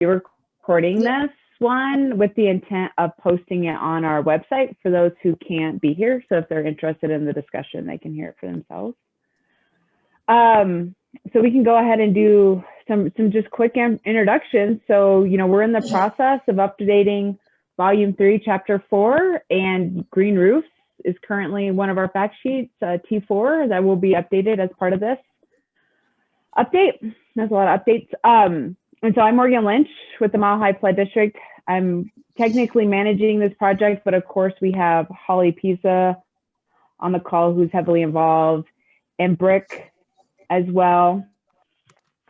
recording this one with the intent of posting it on our website for those who can't be here. So if they're interested in the discussion, they can hear it for themselves. So we can go ahead and do some just quick introductions. So, you know, we're in the process of updating Volume 3, Chapter 4, and green roofs is currently one of our fact sheets, T4, that will be updated as part of this update. There's a lot of updates. And so I'm Morgan Lynch with the Mile High Flood District. I'm technically managing this project, but of course we have Holly Pisa on the call who's heavily involved, and Brick as well.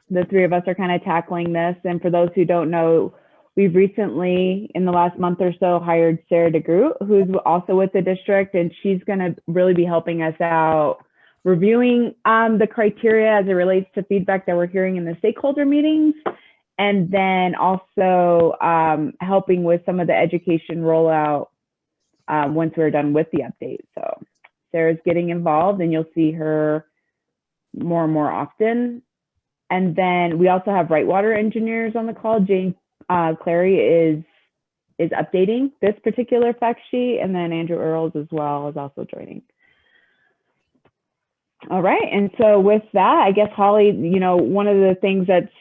The three of us are kind of tackling this. And for those who don't know, we've recently, in the last month or so, hired Sarah DeGroot, who's also with the district, and she's going to really be helping us out reviewing the criteria as it relates to feedback that we're hearing in the stakeholder meetings, and then also helping with some of the education rollout once we're done with the update. So Sarah's getting involved, and you'll see her more and more often. And then we also have Brightwater engineers on the call. Jane Clary is updating this particular fact sheet, and then Andrew Earls as well is also joining. All right, and so with that, I guess, Holly, you know, one of the things that's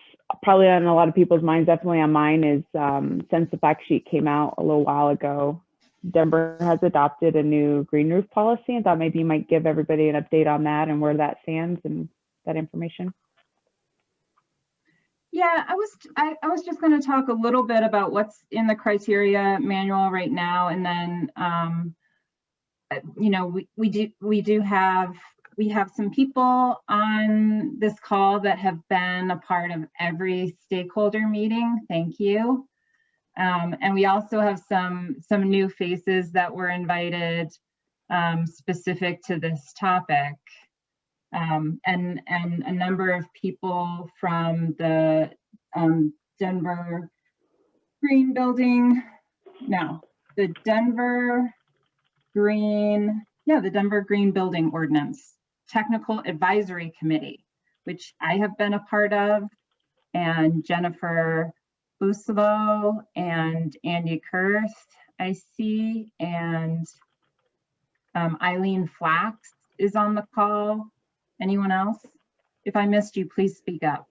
probably on a lot of people's minds, definitely on mine, is since the fact sheet came out a little while ago, Denver has adopted a new green roof policy, and thought maybe you might give everybody an update on that and where that stands and that information. Yeah, I was just going to talk a little bit about what's in the criteria manual right now, and then you know, we have some people on this call that have been a part of every stakeholder meeting. Thank you. And we also have some new faces that were invited specific to this topic. And a number of people from the Denver Green Building, the Denver Green Building Ordinance Technical Advisory Committee, which I have been a part of, and Jennifer Buslow and Andy Kurth, I see, and Eileen Flax is on the call. Anyone else? If I missed you, please speak up.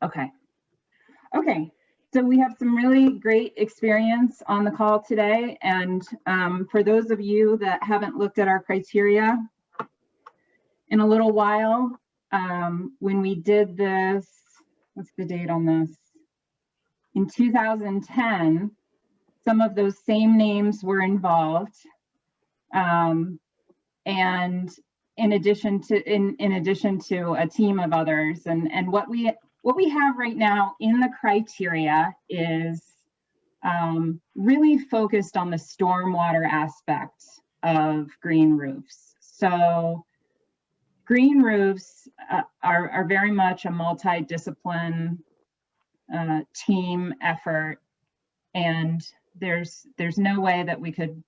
Okay. So we have some really great experience on the call today. And for those of you that haven't looked at our criteria in a little while, when we did this, what's the date on this? In 2010, some of those same names were involved. And in addition to a team of others, and what we have right now in the criteria is really focused on the stormwater aspect of green roofs. So green roofs are very much a multidiscipline team effort, and there's no way that we could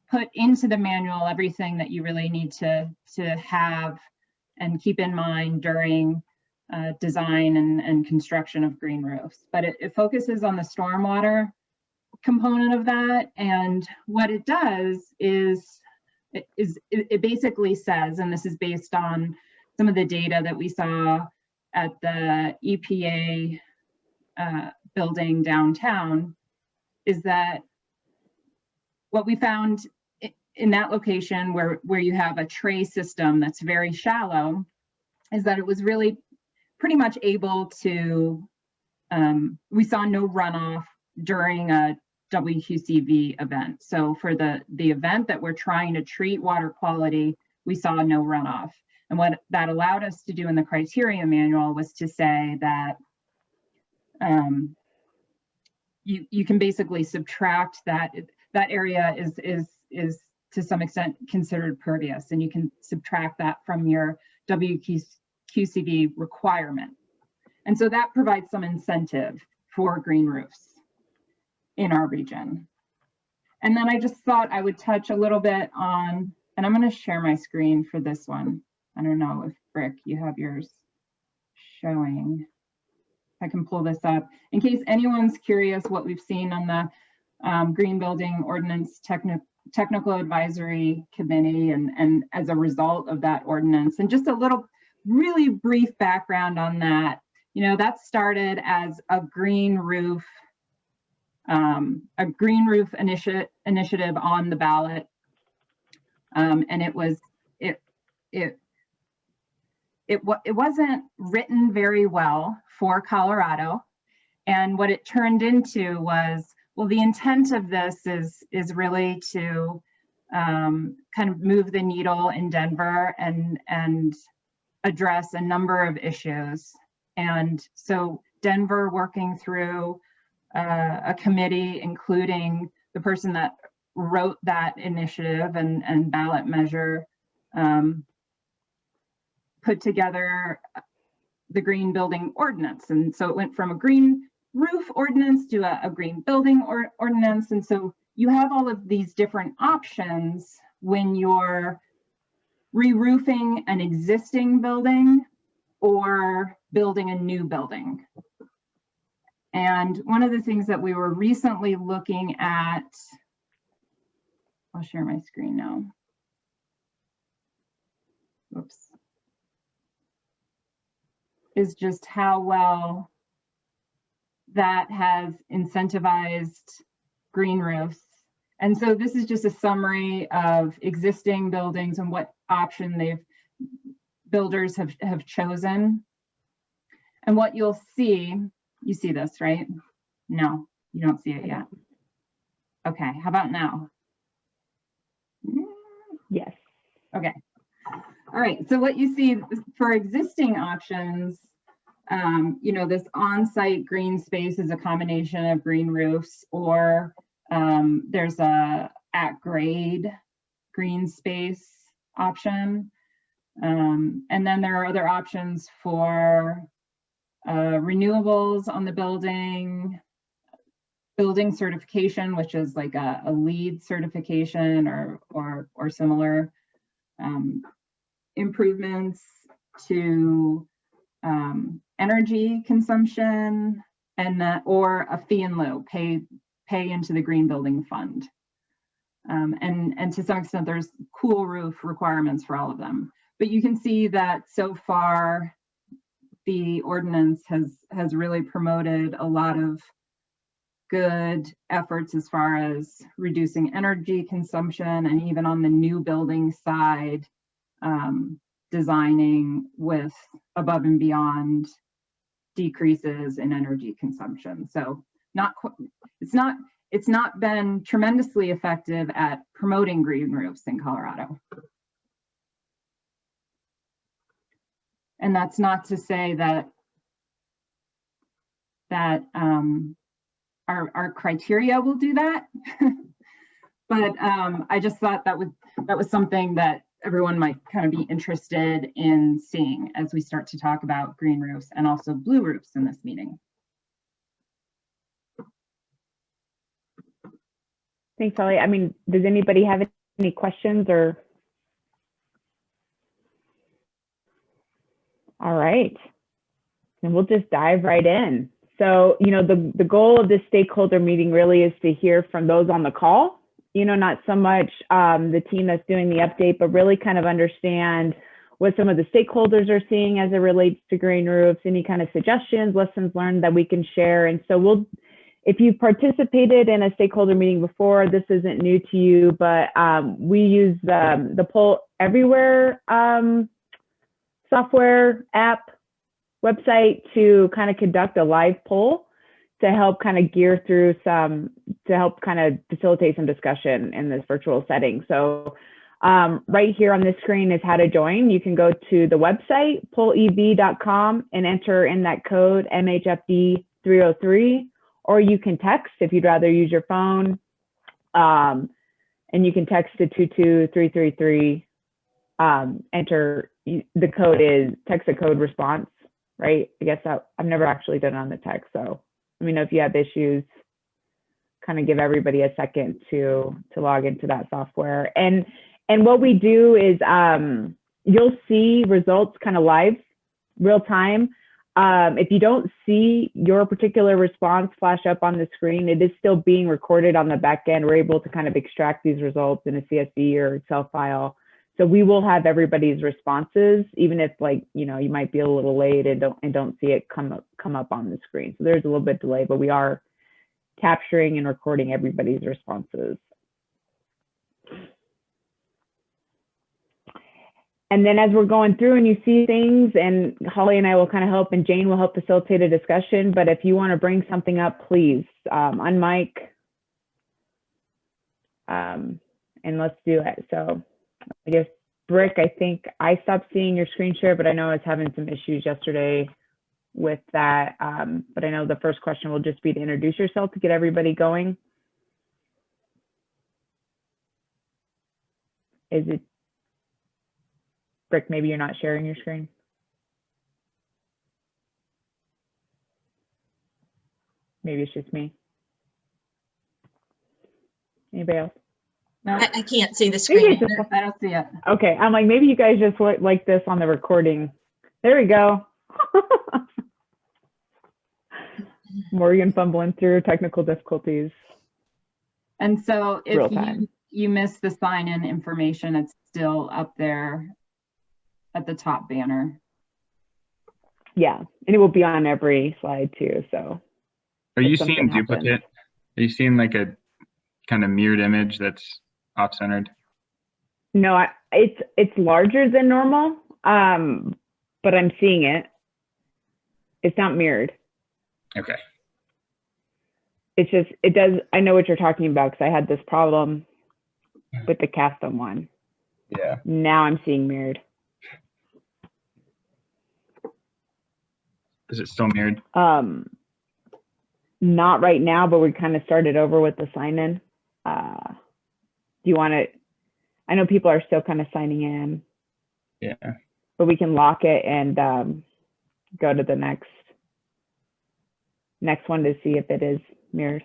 put into the manual everything that you really need to have and keep in mind during design and construction of green roofs. But it focuses on the stormwater component of that, and what it does is it basically says, and this is based on some of the data that we saw at the EPA building downtown, is that what we found in that location where you have a tray system that's very shallow is that it was really pretty much able to, we saw no runoff during a WQCV event. So for the event that we're trying to treat water quality, we saw no runoff. And what that allowed us to do in the criteria manual was to say that you can basically subtract that area is to some extent considered pervious, and you can subtract that from your WQCV requirement. And so that provides some incentive for green roofs in our region. And then I just thought I would touch a little bit on, and I'm going to share my screen for this one. I don't know if Brick, you have yours showing. I can pull this up. In case anyone's curious what we've seen on the Green Building Ordinance Technical Advisory Committee and as a result of that ordinance. And just a little really brief background on that. You know, that started as a green roof initiative on the ballot. And it wasn't written very well for Colorado. And what it turned into was, well, the intent of this is really to kind of move the needle in Denver and address a number of issues. And so Denver, working through a committee, including the person that wrote that initiative and ballot measure, put together the green building ordinance. And so it went from a green roof ordinance to a green building ordinance. And so you have all of these different options when you're re-roofing an existing building or building a new building. And one of the things that we were recently looking at, I'll share my screen now. Whoops. Is just how well that has incentivized green roofs. And so this is just a summary of existing buildings and what option builders have chosen. And what you'll see, you see this, right? No, you don't see it yet. Okay, how about now? Yes. Okay. All right, so what you see for existing options, you know, this on-site green space is a combination of green roofs, or there's a at-grade green space option. And then there are other options for renewables on the building certification, which is like a LEED certification or similar, improvements to energy consumption, and or a fee in lieu, pay into the Green Building Fund. And to some extent, there's cool roof requirements for all of them. But you can see that so far, the ordinance has really promoted a lot of good efforts as far as reducing energy consumption, and even on the new building side, designing with above and beyond decreases in energy consumption. So it's not been tremendously effective at promoting green roofs in Colorado. And that's not to say that our criteria will do that, but I just thought that was something that everyone might kind of be interested in seeing as we start to talk about green roofs and also blue roofs in this meeting. Thanks, Holly. I mean, does anybody have any questions or? All right, and we'll just dive right in. So, you know, the goal of this stakeholder meeting really is to hear from those on the call, you know, not so much the team that's doing the update, but really kind of understand what some of the stakeholders are seeing as it relates to green roofs, any kind of suggestions, lessons learned that we can share. And so if you've participated in a stakeholder meeting before, this isn't new to you, but we use the Poll Everywhere software app website to kind of conduct a live poll to help kind of gear through to help kind of facilitate some discussion in this virtual setting. So right here on this screen is how to join. You can go to the website, pollev.com, and enter in that code MHFD303, or you can text if you'd rather use your phone, and you can text to 22333, enter, the code is text a code response, right? I guess I've never actually done it on the text, so let me know if you have issues. Kind of give everybody a second to log into that software. And what we do is you'll see results kind of live, real time. If you don't see your particular response flash up on the screen, it is still being recorded on the back end. We're able to kind of extract these results in a CSV or Excel file. So we will have everybody's responses, even if, like, you know, you might be a little late and don't see it come up on the screen. So there's a little bit delay, but we are capturing and recording everybody's responses. And then as we're going through and you see things, and Holly and I will kind of help, and Jane will help facilitate a discussion. But if you want to bring something up, please unmic, and let's do it. So I guess, Brick, I think I stopped seeing your screen share, but I know I was having some issues yesterday with that. But I know the first question will just be to introduce yourself to get everybody going. Is it, Brick, maybe you're not sharing your screen? Maybe it's just me. Anybody else? No, I can't see the screen. I don't see it. Okay, I'm like, maybe you guys just like this on the recording. There we go. Morgan fumbling through technical difficulties. And so Real if time. you miss the sign-in information, it's still up there at the top banner. Yeah, and it will be on every slide too. So Are you if something seeing happens. duplicate? Are you seeing like a kind of mirrored image that's off-centered? No, it's larger than normal, but I'm seeing it. It's not mirrored. Okay. It's just, it does, I know what you're talking about because I had this problem with the custom one. Yeah. Now I'm seeing mirrored. Is it still mirrored? Not right now, but we kind of started over with the sign in. Do you want to, I know people are still kind of signing in. Yeah. But we can lock it and go to the next one to see if it is mirrored,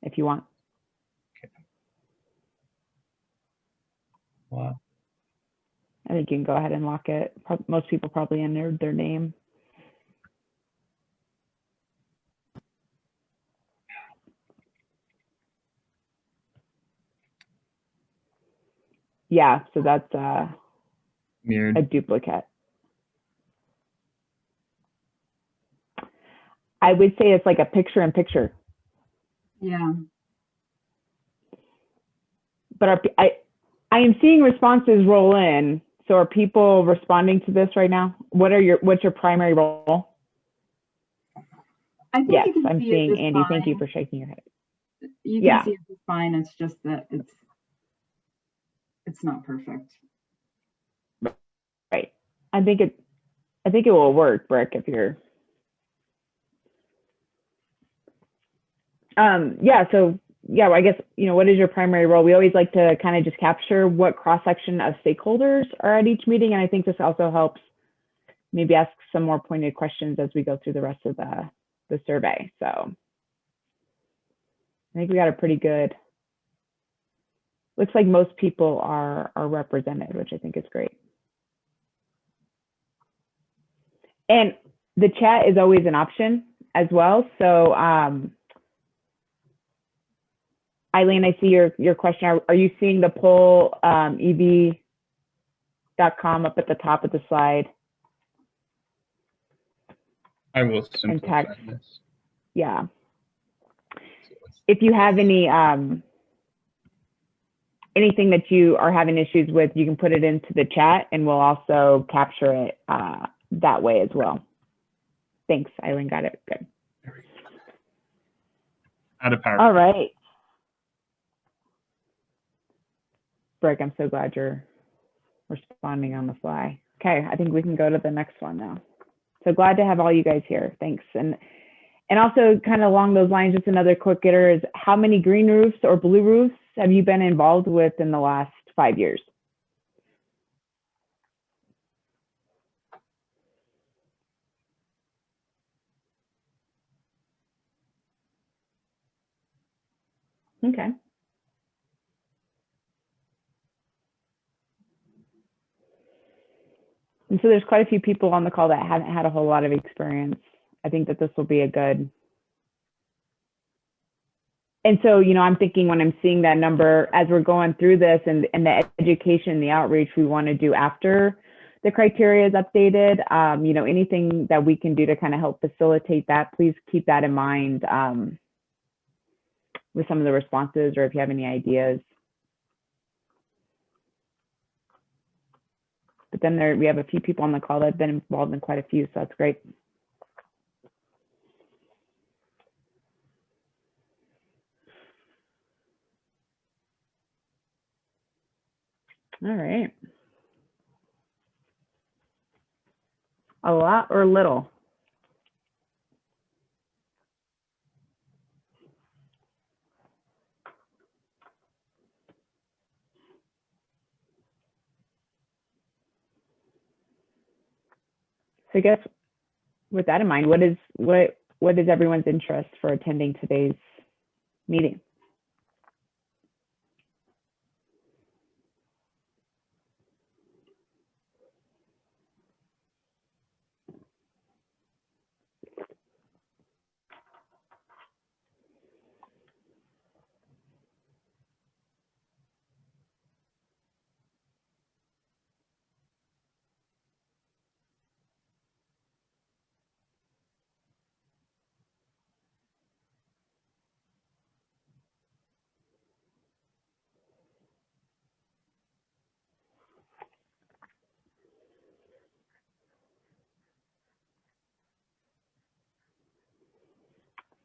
if you want. Okay. Wow. I think you can go ahead and lock it. Most people probably entered their name. Yeah, so that's Mirrored. a duplicate. I would say it's like a picture-in-picture. Yeah. But I am seeing responses roll in. So are people responding to this right now? What's your primary role? I think Yes, you can I'm see seeing it Andy. just Thank you fine. for shaking your head. You can Yeah. see it just fine. It's just that it's not perfect. Right. I think it will work, Brick, if you're. Yeah. So yeah, I guess, what is your primary role? We always like to kind of just capture what cross-section of stakeholders are at each meeting. And I think this also helps maybe ask some more pointed questions as we go through the rest of the survey. So I think we got a pretty good, looks like most people are represented, which I think is great. And the chat is always an option as well. So Eileen, I see your question. Are you seeing the poll ev.com up at the top of the slide? I will simplify text. this. Yeah. If you have any anything that you are having issues with, you can put it into the chat and we'll also capture it that way as well. Thanks, Eileen, got it, good. Out of power. All right. Brick, I'm so glad you're responding on the fly. Okay, I think we can go to the next one now. So glad to have all you guys here, thanks. And also kind of along those lines, just another quick hitter is how many green roofs or blue roofs have you been involved with in the last 5 years? Okay. And so there's quite a few people on the call that haven't had a whole lot of experience. I think that this will be a good. And so, you know, I'm thinking when I'm seeing that number as we're going through this and the education, the outreach we want to do after the criteria is updated, you know, anything that we can do to kind of help facilitate that, please keep that in mind with some of the responses, or if you have any ideas. But then we have a few people on the call that have been involved in quite a few, so that's great. All right. A lot or little? So I guess with that in mind, what is everyone's interest for attending today's meeting?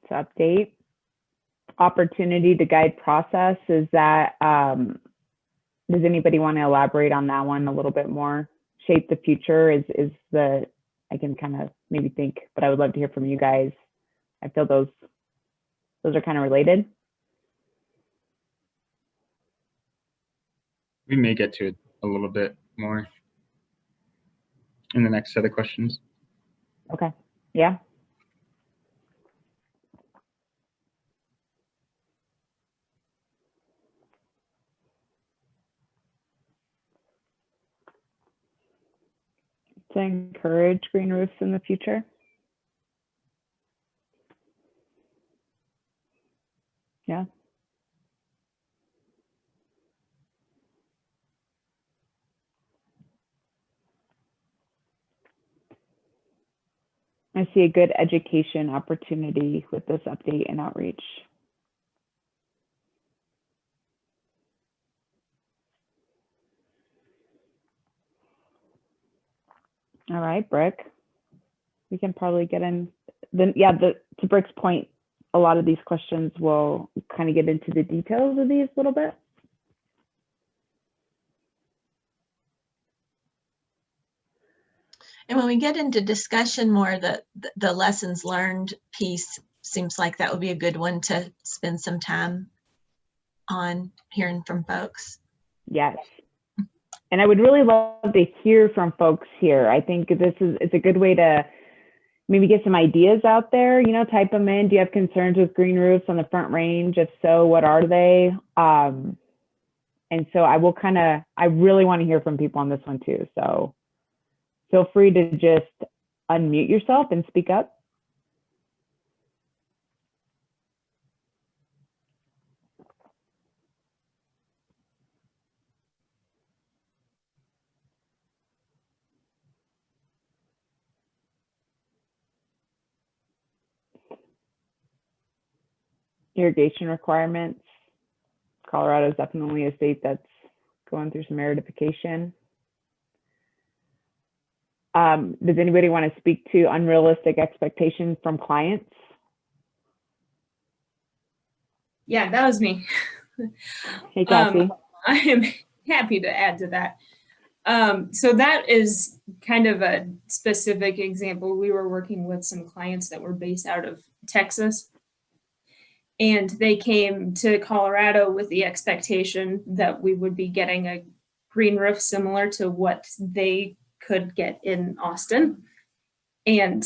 To update, opportunity to guide process, is that, does anybody want to elaborate on that one a little bit more? Shape the future is the, I can kind of maybe think, but I would love to hear from you guys. I feel those are kind of related. We may get to it a little bit more in the next set of questions. Okay, yeah. To encourage green roofs in the future. Yeah. I see a good education opportunity with this update and outreach. All right, Brick. We can probably get in. Then, yeah, to Brick's point, a lot of these questions will kind of get into the details of these a little bit. And when we get into discussion more, the lessons learned piece seems like that would be a good one to spend some time on hearing from folks. Yes. And I would really love to hear from folks here. I think it's a good way to maybe get some ideas out there, you know, type them in. Do you have concerns with green roofs on the Front Range? If so, what are they? And so I really want to hear from people on this one too. So feel free to just unmute yourself and speak up. Irrigation requirements. Colorado is definitely a state that's going through some aridification. Does anybody want to speak to unrealistic expectations from clients? Yeah, that was me. Hey, Kathy. I am happy to add to that. So that is kind of a specific example. We were working with some clients that were based out of Texas, and they came to Colorado with the expectation that we would be getting a green roof similar to what they could get in Austin, and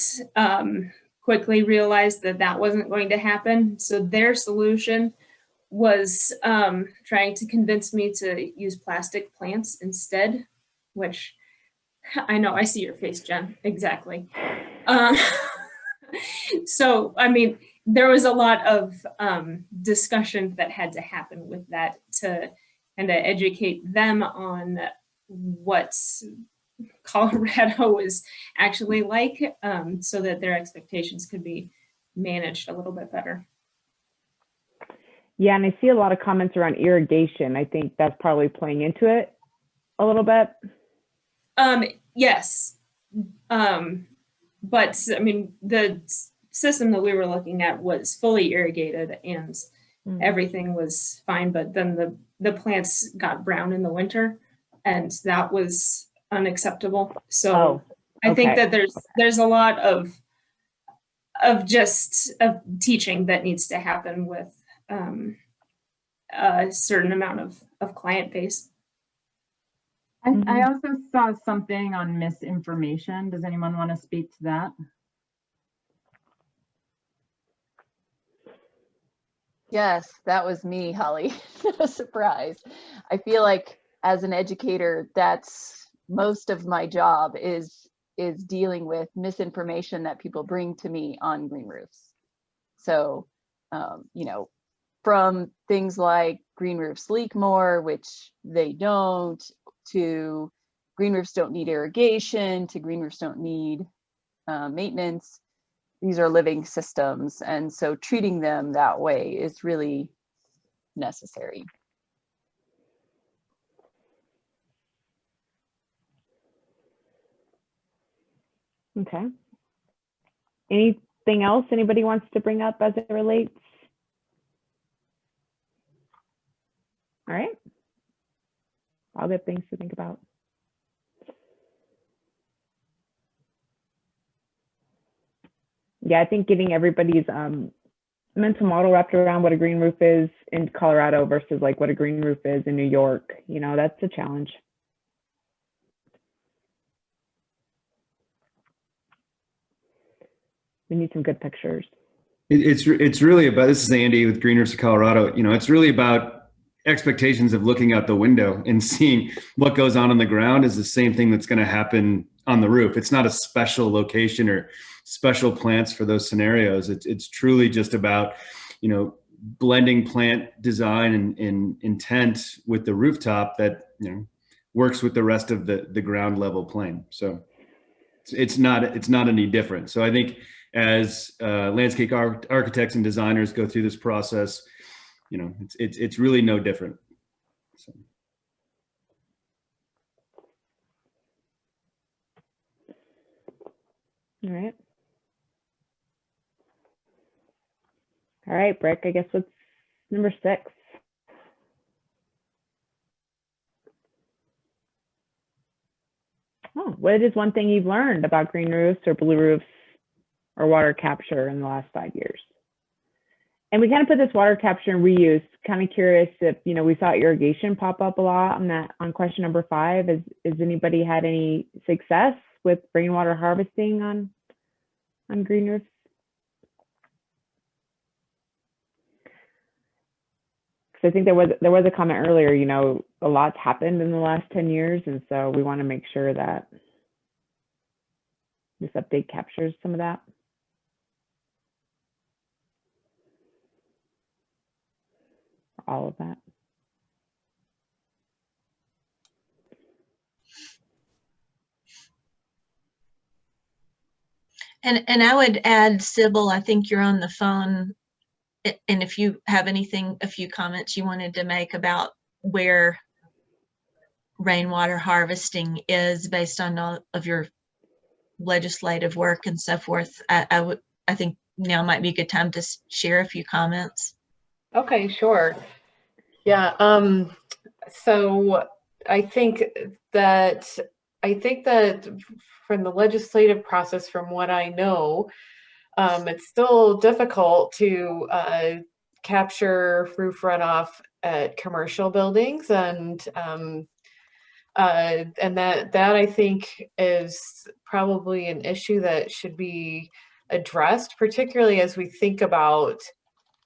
quickly realized that that wasn't going to happen. So their solution was trying to convince me to use plastic plants instead, which I know, I see your face, Jen, exactly. Um, so, I mean, there was a lot of discussion that had to happen with that to kind of educate them on what Colorado is actually like, so that their expectations could be managed a little bit better. Yeah, and I see a lot of comments around irrigation. I think that's probably playing into it a little bit. Yes. But I mean, the system that we were looking at was fully irrigated and everything was fine, but then the plants got brown in the winter and that was unacceptable. So I think that there's a lot of teaching that needs to happen with a certain amount of client base. I also saw something on misinformation. Does anyone want to speak to that? Yes, that was me, Holly. Surprise. I feel like as an educator, that's most of my job is dealing with misinformation that people bring to me on green roofs. So, you know, from things like green roofs leak more, which they don't, to green roofs don't need irrigation, to green roofs don't need maintenance. These are living systems, and so treating them that way is really necessary. Okay. Anything else anybody wants to bring up as it relates? All right. All good things to think about. Yeah, I think getting everybody's mental model wrapped around what a green roof is in Colorado versus like what a green roof is in New York, you know, that's a challenge. We need some good pictures. It's really about, this is Andy with Green Roofs of Colorado. You know, it's really about expectations of looking out the window and seeing what goes on the ground is the same thing that's going to happen on the roof. It's not a special location or special plants for those scenarios. It's truly just about, you know, blending plant design and intent with the rooftop that, you know, works with the rest of the ground level plane. So it's not any different. So I think as landscape architects and designers go through this process, you know, it's really no different. So. All right. All right, Brick, I guess what's number 6? Oh, what is one thing you've learned about green roofs or blue roofs or water capture in the last 5 years? And we kind of put this water capture and reuse, kind of curious if, you know, we saw irrigation pop up a lot on question number 5. Has anybody had any success with rainwater harvesting on green roofs? Because I think there was a comment earlier, you know, a lot's happened in the last 10 years. And so we want to make sure that this update captures some of that. All of that. And I would add, Sybil, I think you're on the phone. And if you have a few comments you wanted to make about where rainwater harvesting is based on all of your legislative work and so forth, I think now might be a good time to share a few comments. Okay, sure. Yeah. So I think that from the legislative process, from what I know, it's still difficult to capture roof runoff at commercial buildings, and that I think is probably an issue that should be addressed, particularly as we think about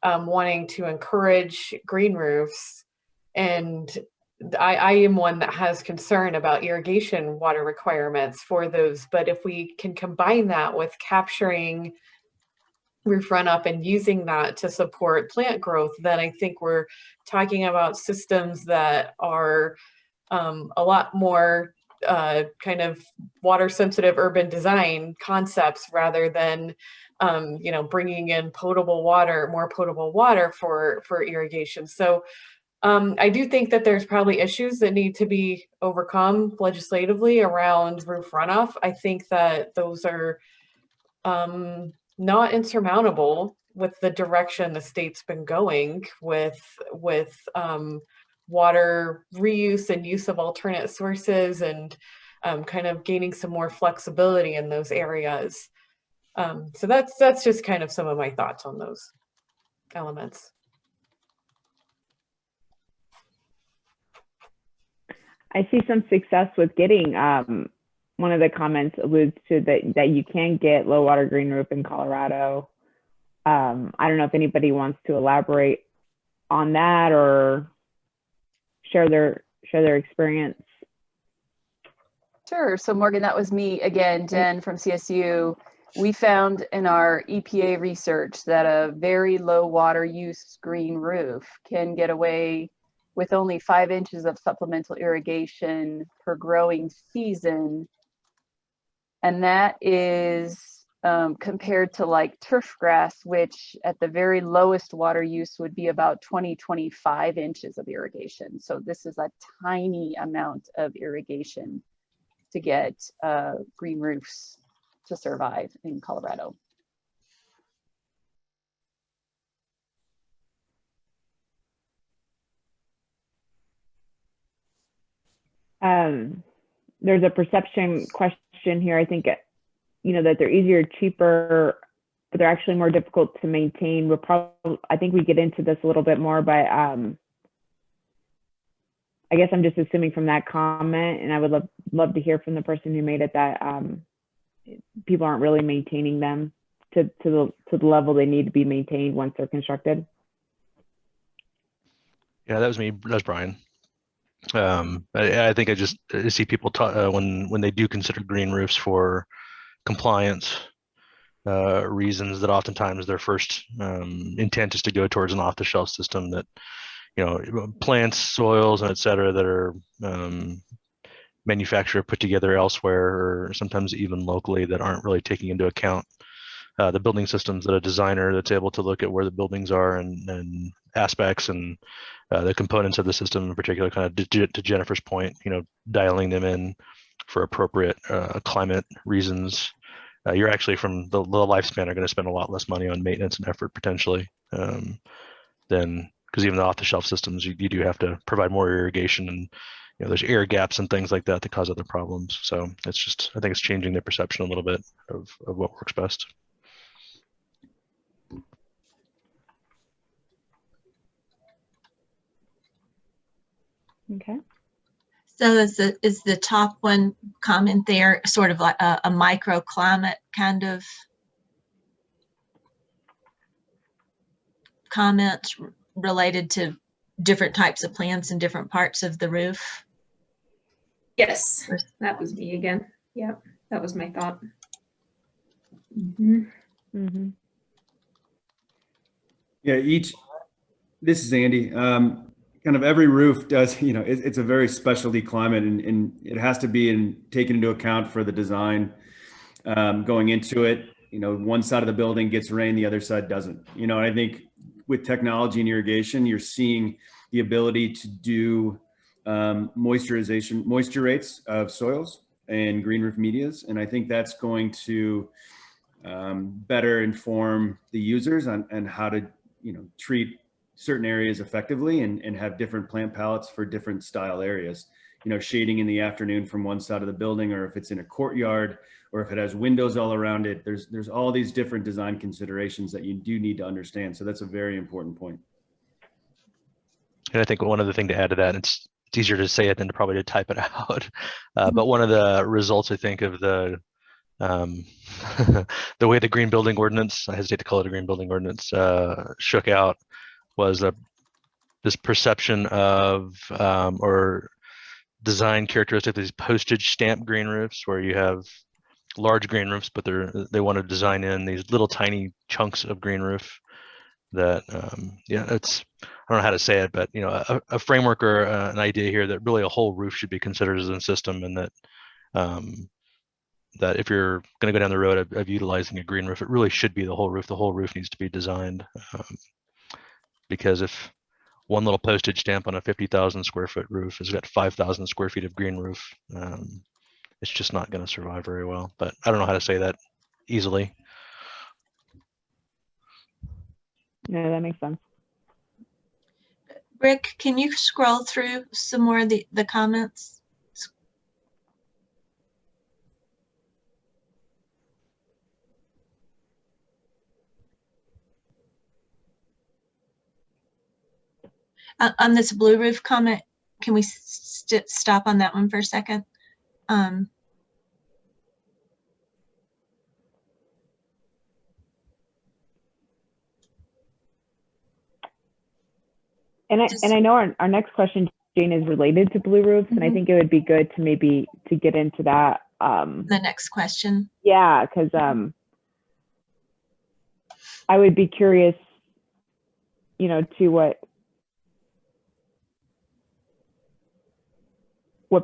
wanting to encourage green roofs. And I am one that has concern about irrigation water requirements for those, but if we can combine that with capturing roof runoff and using that to support plant growth, then I think we're talking about systems that are a lot more kind of water sensitive urban design concepts rather than you know, bringing in potable water, more potable water for irrigation. So I do think that there's probably issues that need to be overcome legislatively around roof runoff. I think that those are not insurmountable with the direction the state's been going with water reuse and use of alternate sources, and kind of gaining some more flexibility in those areas. So that's just kind of some of my thoughts on those elements. I see some success with getting, one of the comments alludes to that you can get low water green roof in Colorado. I don't know if anybody wants to elaborate on that or share their experience. Sure. So Morgan, that was me again, Jen from CSU. We found in our EPA research that a very low water use green roof can get away with only 5 inches of supplemental irrigation per growing season. And that is compared to like turf grass, which at the very lowest water use would be about 20-25 inches of irrigation. So this is a tiny amount of irrigation to get green roofs to survive in Colorado. There's a perception question here. I think, you know, that they're easier, cheaper, but they're actually more difficult to maintain. We'll probably, I think we get into this a little bit more, but I guess I'm just assuming from that comment, and I would love to hear from the person who made it, that people aren't really maintaining them to the level they need to be maintained once they're constructed. Yeah, that was me. That's Brian. I think I see people talk, when they do consider green roofs for compliance reasons, that oftentimes their first intent is to go towards an off-the-shelf system that, you know, plants, soils, and et cetera, that are manufactured, put together elsewhere, or sometimes even locally, that aren't really taking into account the building systems, that a designer that's able to look at where the buildings are and aspects and the components of the system in particular, kind of to Jennifer's point, you know, dialing them in for appropriate climate reasons. You're actually, from the lifespan, are going to spend a lot less money on maintenance and effort potentially than, because even the off-the-shelf systems, you do have to provide more irrigation, and, you know, there's air gaps and things like that cause other problems. So it's just, I think it's changing the perception a little bit of what works best. Okay. So is the top one comment there sort of like a microclimate kind of comment related to different types of plants in different parts of the roof? Yes, that was me again. Yep, that was my thought. Mm-hmm. Mm-hmm. Yeah, this is Andy. Kind of every roof does, you know, it's a very specialty climate, and it has to be taken into account for the design going into it. You know, one side of the building gets rain, the other side doesn't. You know, and I think with technology and irrigation, you're seeing the ability to do moisture rates of soils and green roof medias. And I think that's going to better inform the users on how to, you know, treat certain areas effectively and have different plant palettes for different style areas. You know, shading in the afternoon from one side of the building, or if it's in a courtyard, or if it has windows all around it. There's all these different design considerations that you do need to understand. So that's a very important point. And I think one other thing to add to that, it's easier to say it than probably to type it out. But one of the results, I think, of the the way the green building ordinance, I hesitate to call it a green building ordinance, shook out, was this perception of or design characteristic, these postage stamp green roofs, where you have large green roofs, but they want to design in these little tiny chunks of green roof that, yeah, it's, I don't know how to say it, but you know, a framework or an idea here that really a whole roof should be considered as a system, and that that if you're going to go down the road of utilizing a green roof, it really should be the whole roof. The whole roof needs to be designed, because if one little postage stamp on a 50,000 square foot roof has got 5,000 square feet of green roof, it's just not going to survive very well. But I don't know how to say that easily. No, that makes sense. Rick, can you scroll through some more of the comments? On this blue roof comment, can we stop on that one for a second? And I know our next question, Jane, is related to blue roofs, and I think it would be good to maybe to get into that. The next question. Yeah, because I would be curious, you know, to what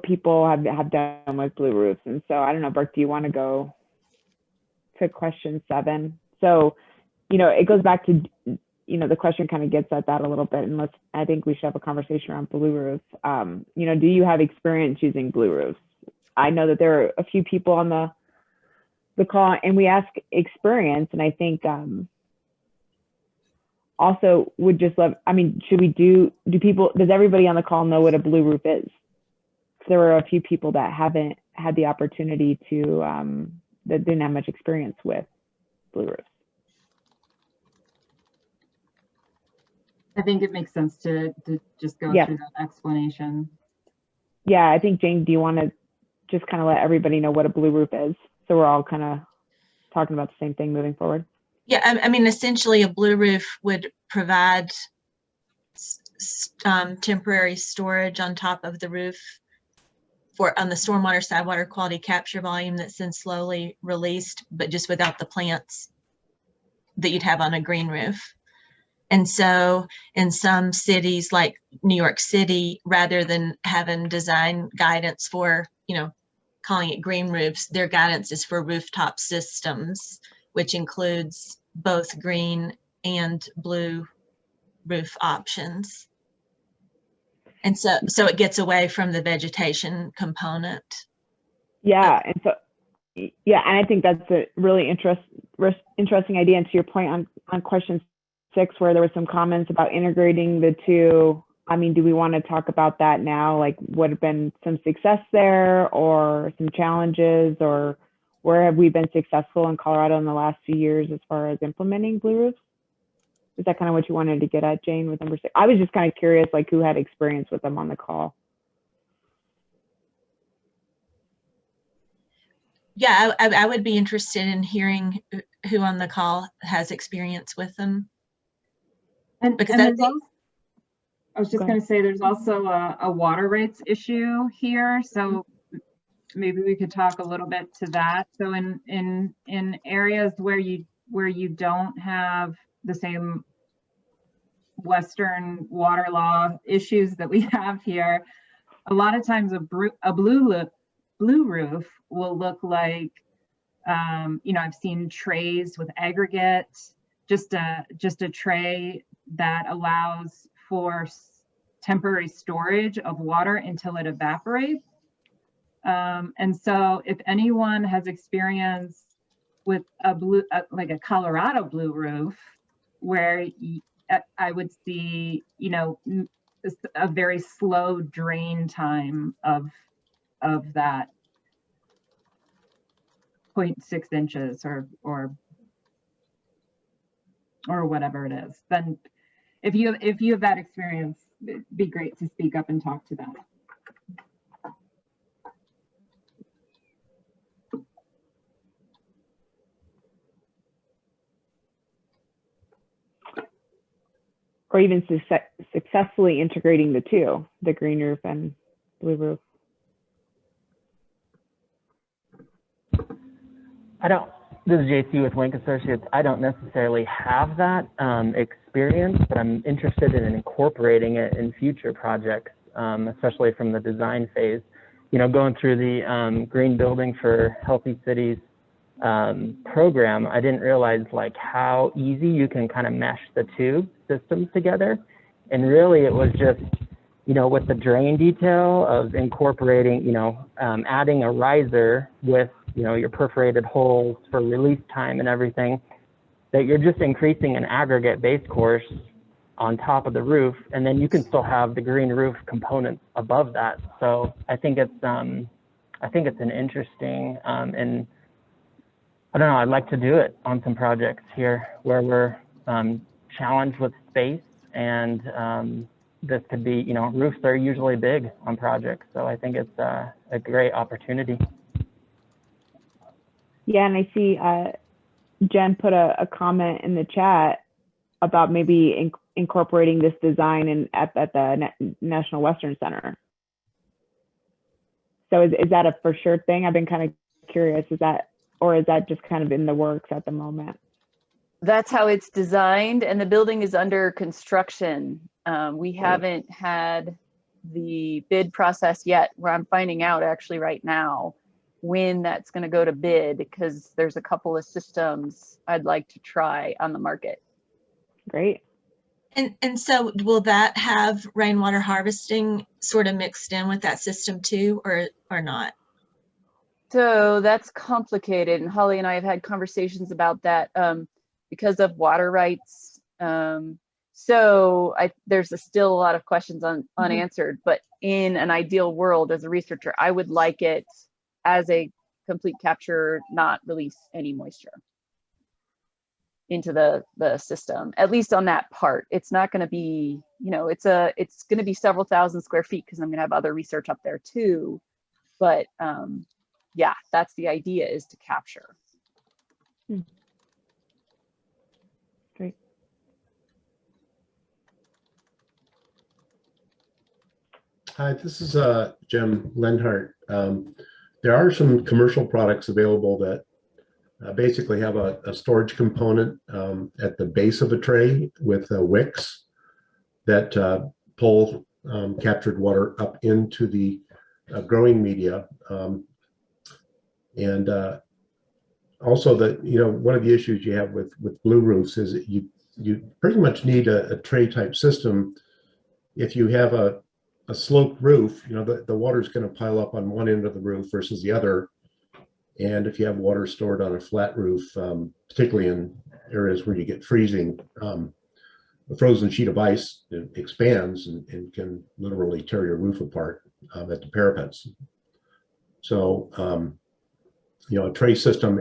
people have done with blue roofs. And so I don't know, Brooke, do you want to go to question 7? So, you know, it goes back to, you know, the question kind of gets at that a little bit, and I think we should have a conversation around blue roofs. You know, do you have experience using blue roofs? I know that there are a few people on the call, and we ask experience, and I think also would just love, I mean, should we does everybody on the call know what a blue roof is? There were a few people that haven't had the opportunity to, that didn't have much experience with blue roofs. I think it makes sense to just go through that explanation. Yeah, I think, Jane, do you want to just kind of let everybody know what a blue roof is, so we're all kind of talking about the same thing moving forward? Yeah, I mean, essentially a blue roof would provide temporary storage on top of the roof on the stormwater side, water quality capture volume that's then slowly released, but just without the plants that you'd have on a green roof. And so in some cities like New York City, rather than having design guidance for, you know, calling it green roofs, their guidance is for rooftop systems, which includes both green and blue roof options. And so it gets away from the vegetation component. Yeah, and so, yeah, and I think that's a really interesting idea. And to your point on question 6, where there were some comments about integrating the two, I mean, do we want to talk about that now? Like, what have been some success there, or some challenges, or where have we been successful in Colorado in the last few years as far as implementing blue roofs? Is that kind of what you wanted to get at, Jane, with number 6? I was just kind of curious, like, who had experience with them on the call. Yeah, I would be interested in hearing who on the call has experience with them. And because I was just going to say, there's also a water rights issue here. So maybe we could talk a little bit to that. So in areas where you don't have the same Western water law issues that we have here, a lot of times a blue roof will look like, you know, I've seen trays with aggregate, just a tray that allows for temporary storage of water until it evaporates. And so if anyone has experience with like a Colorado blue roof, where I would see, you know, a very slow drain time of that 0.6 inches or whatever it is, then if you have that experience, it'd be great to speak up and talk to that. or even successfully integrating the two, the green roof and blue roof? This is JC with Link Associates. I don't necessarily have that experience, but I'm interested in incorporating it in future projects, especially from the design phase. You know, going through the Green Building for Healthy Cities program, I didn't realize like how easy you can kind of mesh the two systems together. And really it was just, you know, with the drain detail of incorporating, you know, adding a riser with, you know, your perforated holes for release time and everything, that you're just increasing an aggregate base course on top of the roof, and then you can still have the green roof components above that. So I think it's an interesting, and I don't know, I'd like to do it on some projects here where we're challenged with space, and this could be, you know, roofs are usually big on projects. So I think it's a great opportunity. Yeah, and I see Jen put a comment in the chat about maybe incorporating this design at the National Western Center. So is that a for sure thing? I've been kind of curious. Is that just kind of in the works at the moment? That's how it's designed, and the building is under construction. We haven't had the bid process yet, where I'm finding out actually right now when that's going to go to bid, because there's a couple of systems I'd like to try on the market. Great. And so will that have rainwater harvesting sort of mixed in with that system too, or not? So that's complicated, and Holly and I have had conversations about that because of water rights. So there's still a lot of questions unanswered, but in an ideal world as a researcher, I would like it as a complete capture, not release any moisture into the system, at least on that part. It's not going to be, you know, it's going to be several thousand square feet because I'm going to have other research up there too. But yeah, that's the idea, is to capture. Great. Hi, this is Jim Lenhart. There are some commercial products available that basically have a storage component at the base of a tray with wicks that pull captured water up into the growing media. And also that, you know, one of the issues you have with blue roofs is that you pretty much need a tray type system. If you have a sloped roof, you know, the water is going to pile up on one end of the roof versus the other. And if you have water stored on a flat roof, particularly in areas where you get freezing, a frozen sheet of ice expands and can literally tear your roof apart at the parapets. So, you know, a tray system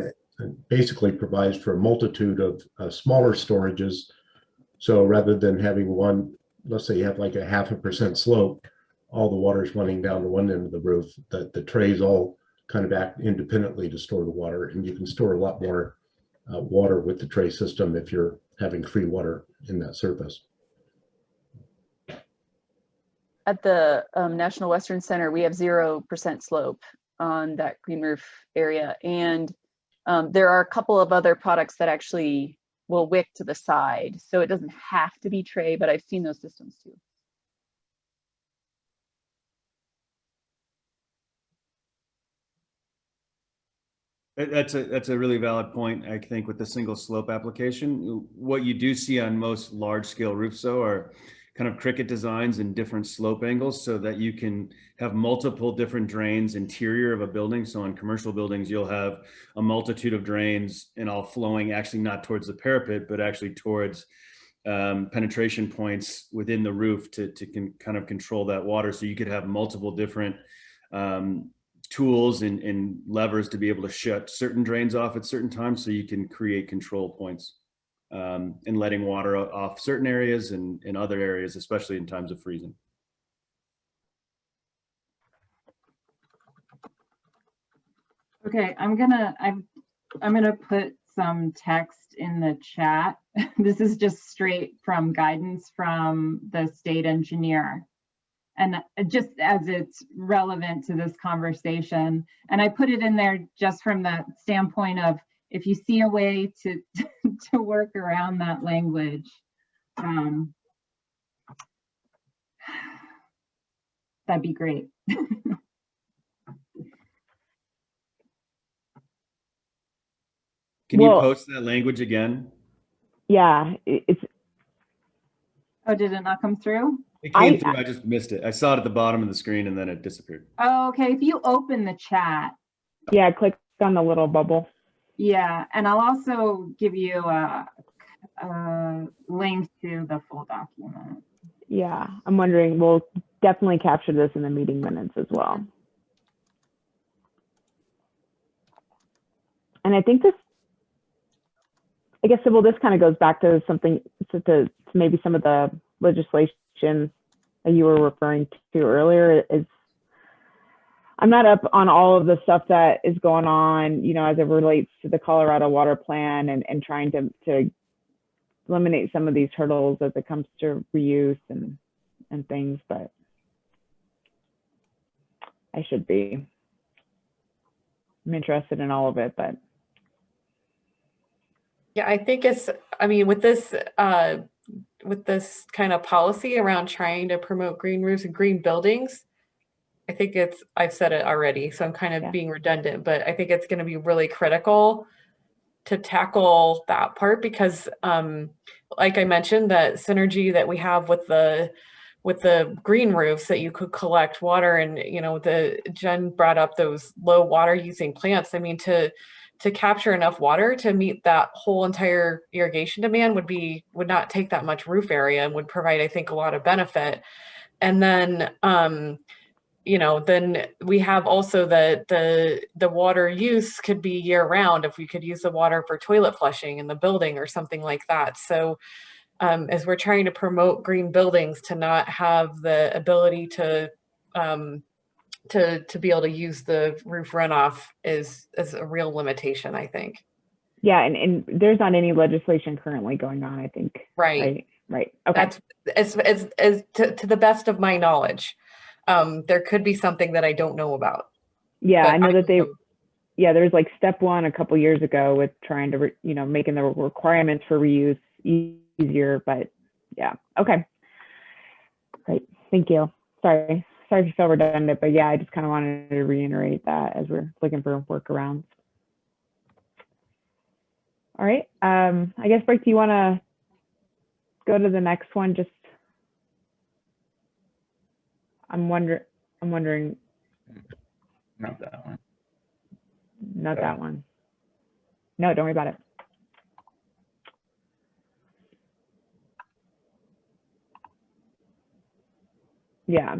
basically provides for a multitude of smaller storages. So rather than having one, let's say you have like a 0.5% slope, all the water is running down to one end of the roof, the trays all kind of act independently to store the water, and you can store a lot more water with the tray system if you're having free water in that surface. At the National Western Center, we have 0% slope on that green roof area, and there are a couple of other products that actually will wick to the side, so it doesn't have to be tray, but I've seen those systems too. That's a really valid point. I think with the single slope application, what you do see on most large scale roofs though are kind of cricket designs and different slope angles so that you can have multiple different drains interior of a building. So on commercial buildings, you'll have a multitude of drains and all flowing actually not towards the parapet, but actually towards penetration points within the roof to kind of control that water. So you could have multiple different tools and levers to be able to shut certain drains off at certain times so you can create control points and letting water off certain areas and in other areas, especially in times of freezing. Okay, I'm gonna put some text in the chat This is just straight from guidance from the state engineer. And just as it's relevant to this conversation. And I put it in there just from the standpoint of, if you see a way to, to work around that language, that'd be great. Can you Well- post that language again? Yeah, it's, Oh, did it not come through? It came through, I just missed it. I saw it at the bottom of the screen and then it disappeared. Oh, okay, if you open the chat, yeah, click on the little bubble. yeah, and I'll also give you a link to the full document. Yeah, I'm wondering, we'll definitely capture this in the meeting minutes as well. And I think this, I guess, well, this kind of goes back to something, to maybe some of the legislation that you were referring to earlier. Is I'm not up on all of the stuff that is going on, you know, as it relates to the Colorado Water Plan and trying to eliminate some of these hurdles as it comes to reuse and things, but I should be. I'm interested in all of it, but. Yeah, I think it's, I mean, with this kind of policy around trying to promote green roofs and green buildings, I think it's, I've said it already, so I'm kind of being redundant, but I think it's going to be really critical to tackle that part because, like I mentioned, that synergy that we have with the green roofs, that you could collect water, and you know, Jen brought up those low water using plants. I mean, to capture enough water to meet that whole entire irrigation demand would not take that much roof area and would provide, I think, a lot of benefit. And then, you know, then we have also the water use could be year round if we could use the water for toilet flushing in the building or something like that. So as we're trying to promote green buildings, to not have the ability to be able to use the roof runoff is a real limitation, I think. Yeah, and there's not any legislation currently going on, I think. Right. Right. Okay. That's as to the best of my knowledge. There could be something that I don't know about. Yeah, I know that there's like step one a couple years ago with trying to, you know, making the requirements for reuse easier, but yeah. Okay. Great. Thank you. Sorry to feel redundant, but yeah, I just kind of wanted to reiterate that as we're looking for workarounds. All right. I guess, Blake, do you want to go to the next one? Just, I'm wondering. Not that one. Not that one. No, don't worry about it. Yeah.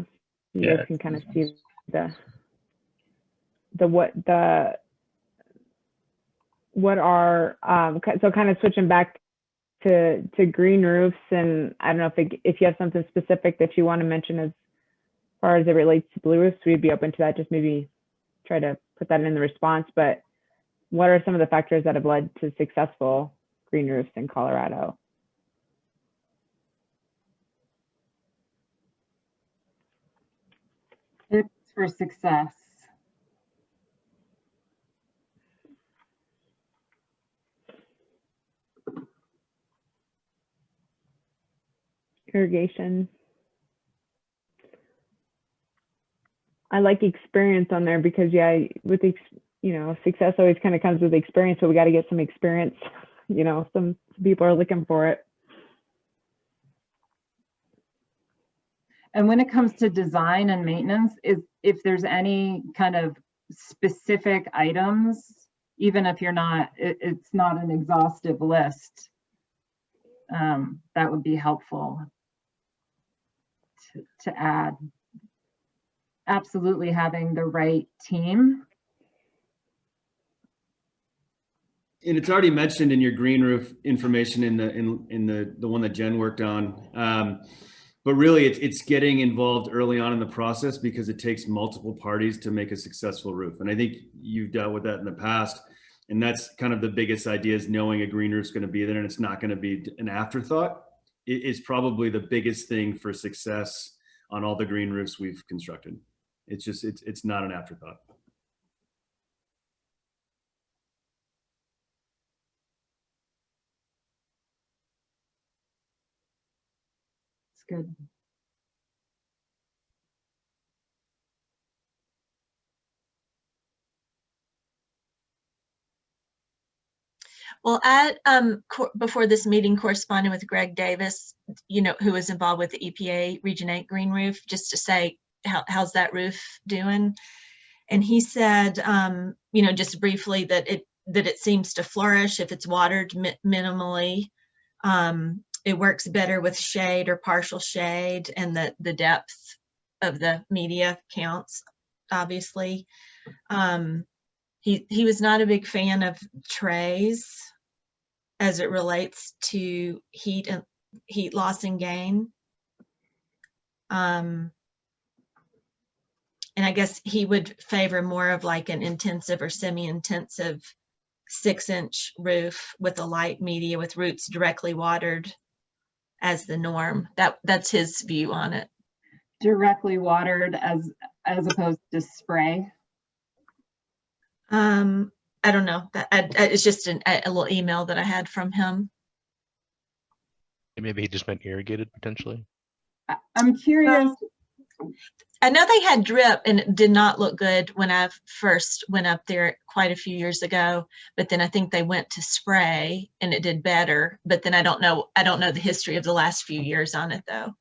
You guys can kind of see what are so kind of switching back to green roofs, and I don't know if you have something specific that you want to mention as far as it relates to blue roofs, we'd be open to that. Just maybe try to put that in the response. But what are some of the factors that have led to successful green roofs in Colorado? Tips for success. Irrigation. I like experience on there because, yeah, with success always kind of comes with experience, so we got to get some experience. You know, some people are looking for it. And when it comes to design and maintenance, if there's any kind of specific items, even if you're not, it's not an exhaustive list, that would be helpful to add. Absolutely having the right team. And it's already mentioned in your green roof information in the one that Jen worked on. But really it's getting involved early on in the process because it takes multiple parties to make a successful roof. And I think you've dealt with that in the past. And that's kind of the biggest idea, is knowing a green roof is going to be there and it's not going to be an afterthought. It is probably the biggest thing for success on all the green roofs we've constructed. It's just, it's not an afterthought. It's good. Well, before this meeting, corresponding with Greg Davis, who was involved with the EPA Region 8 green roof, just to say, how's that roof doing? And he said, just briefly that it seems to flourish if it's watered minimally. It works better with shade or partial shade, and the depth of the media counts, obviously. He was not a big fan of trays as it relates to heat loss and gain. And I guess he would favor more of like an intensive or semi-intensive 6-inch roof with a light media with roots directly watered as the norm. That's his view on it. Directly watered as opposed to spray. I don't know. It's just a little email that I had from him. Maybe he just meant irrigated potentially. I'm curious. I know they had drip and it did not look good when I first went up there quite a few years ago, but then I think they went to spray and it did better. But then I don't know the history of the last few years on it though.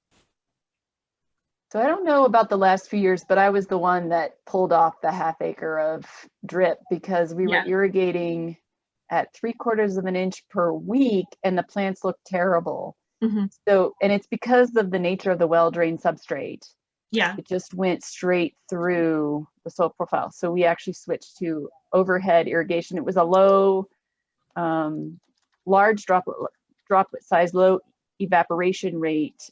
So I don't know about the last few years, but I was the one that pulled off the ½ acre of drip because we were irrigating at 3/4 of an inch per week and the plants looked terrible. Mm-hmm. So, and it's because of the nature of the well drained substrate. Yeah. It just went straight through the soil profile. So we actually switched to overhead irrigation. It was a low, large droplet size, low evaporation rate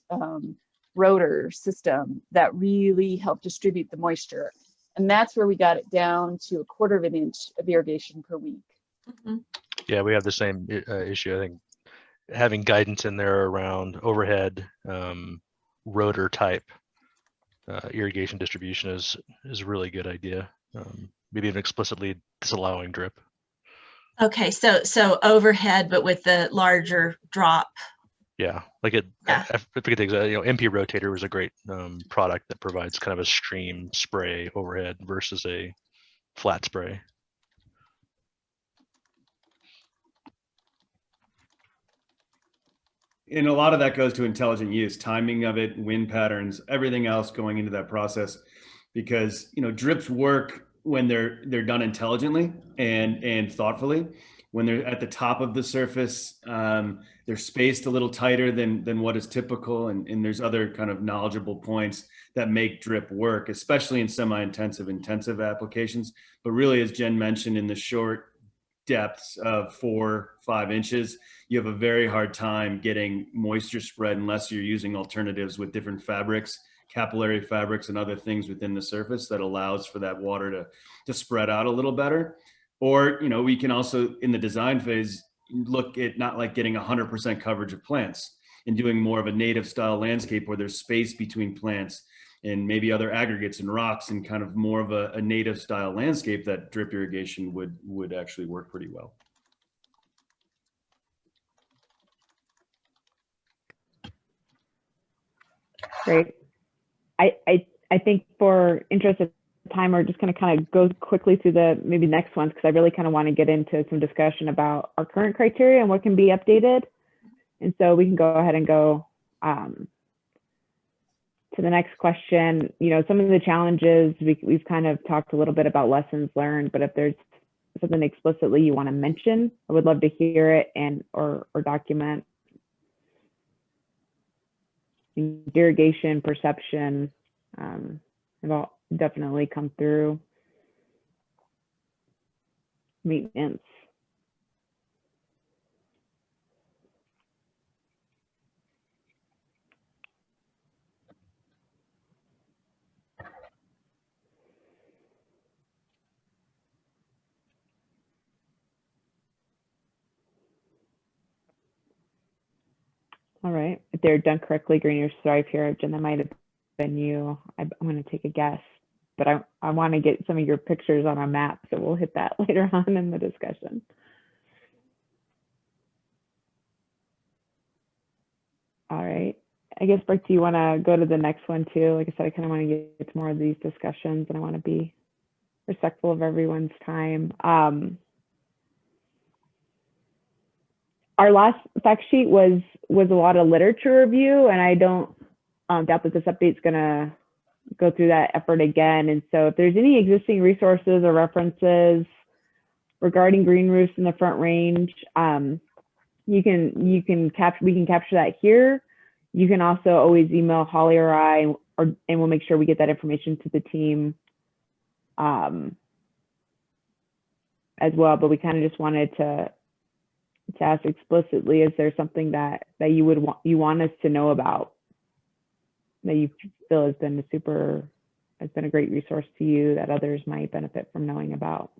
rotor system that really helped distribute the moisture. And that's where we got it down to 1/4 of an inch of irrigation per week. Mm-hmm. Yeah, we have the same issue. I think having guidance in there around overhead rotor type irrigation distribution is a really good idea. Maybe even explicitly disallowing drip. Okay, so overhead, but with the larger drop. Yeah, like it. Yeah. I forget the exact. MP Rotator was a great product that provides kind of a stream spray overhead versus a flat spray. And a lot of that goes to intelligent use, timing of it, wind patterns, everything else going into that process, because drips work when they're done intelligently and thoughtfully. When they're at the top of the surface, they're spaced a little tighter than what is typical, and there's other kind of knowledgeable points that make drip work, especially in intensive applications. But really, as Jen mentioned, in the short depths of 4-5 inches, you have a very hard time getting moisture spread unless you're using alternatives with different fabrics, capillary fabrics and other things within the surface that allows for that water to spread out a little better. Or, we can also in the design phase look at not like getting 100% coverage of plants and doing more of a native style landscape where there's space between plants and maybe other aggregates and rocks, and kind of more of a native style landscape that drip irrigation would actually work pretty well. Great. I think for interest of time, we're just going to kind of go quickly through the maybe next ones, because I really kind of want to get into some discussion about our current criteria and what can be updated. And so we can go ahead and go to the next question. Some of the challenges, we've kind of talked a little bit about lessons learned, but if there's something explicitly you want to mention, I would love to hear it or document. Irrigation, perception, have all definitely come through. Maintenance. All right. If they're done correctly, green roofs thrive here. Jen, that might have been you. I'm going to take a guess, but I want to get some of your pictures on a map, so we'll hit that later on in the discussion. All right. I guess, Brooke, do you want to go to the next one too? Like I said, I kind of want to get to more of these discussions, and I want to be respectful of everyone's time. Our last fact sheet was a lot of literature review, and I don't doubt that this update's going to go through that effort again. And so if there's any existing resources or references regarding green roofs in the Front Range, we can capture that here. You can also always email Holly or I, and we'll make sure we get that information to the team as well. But we kind of just wanted to ask explicitly, is there something that you want us to know about, that you feel has been a great resource to you, that others might benefit from knowing about?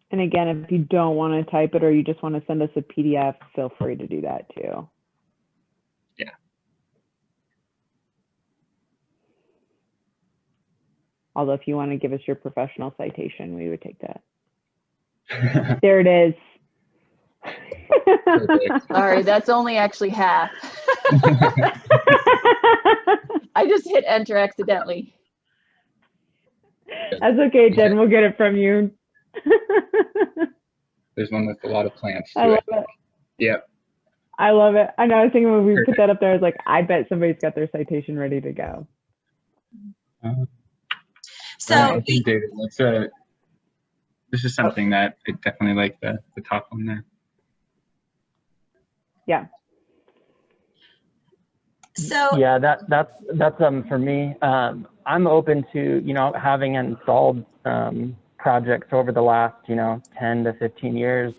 And again, if you don't want to type it or you just want to send us a PDF, feel free to do that too. Yeah. Although if you want to give us your professional citation, we would take that. There it is. Sorry, that's only actually half. I just hit enter accidentally. That's okay, Jen. We'll get it from you. There's one with a lot of plants too. I love it. Yep. I love it. I know. I was thinking when we put that up there, I was like, I bet somebody's got their citation ready to go. So I think, David, this is something that I definitely like the top one there. Yeah. So yeah, that's for me. I'm open to having installed projects over the last 10 to 15 years.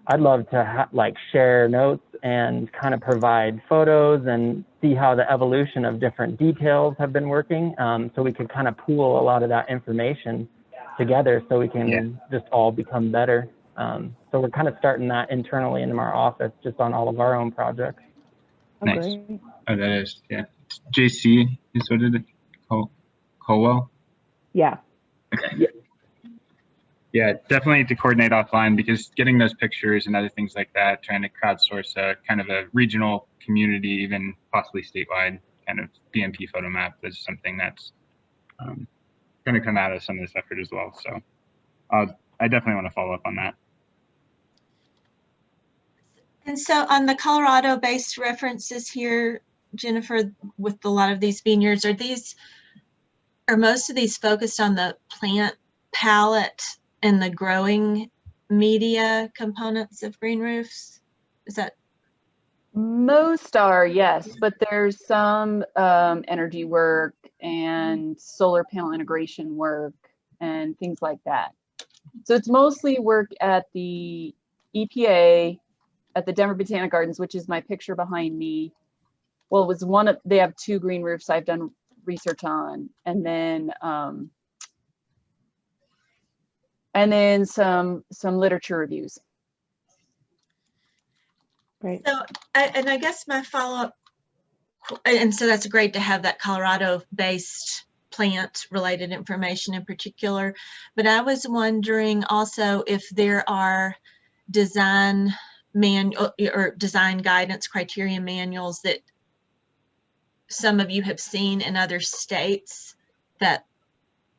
I'd love to share notes and kind of provide photos and see how the evolution of different details have been working, so we could kind of pool a lot of that information together so we can just all become better. So we're kind of starting that internally in our office, just on all of our own projects. Nice. Great. Oh, that is, yeah. JC is what it is? Colwell? Yeah. Okay. Yeah, definitely to coordinate offline, because getting those pictures and other things like that, trying to crowdsource a kind of a regional community, even possibly statewide kind of BMP photo map is something that's going to come out of some of this effort as well. So I definitely want to follow up on that. And so on the Colorado-based references here, Jennifer, with a lot of these vineyards, are most of these focused on the plant palette and the growing media components of green roofs? Is that? Most are, yes, but there's some energy work and solar panel integration work and things like that. So it's mostly work at the EPA, at the Denver Botanic Gardens, which is my picture behind me. Well, it was they have 2 green roofs I've done research on, and then some literature reviews. Right. So, and I guess my follow-up, and so that's great to have that Colorado-based plant-related information in particular, but I was wondering also if there are design guidance criteria manuals that some of you have seen in other states that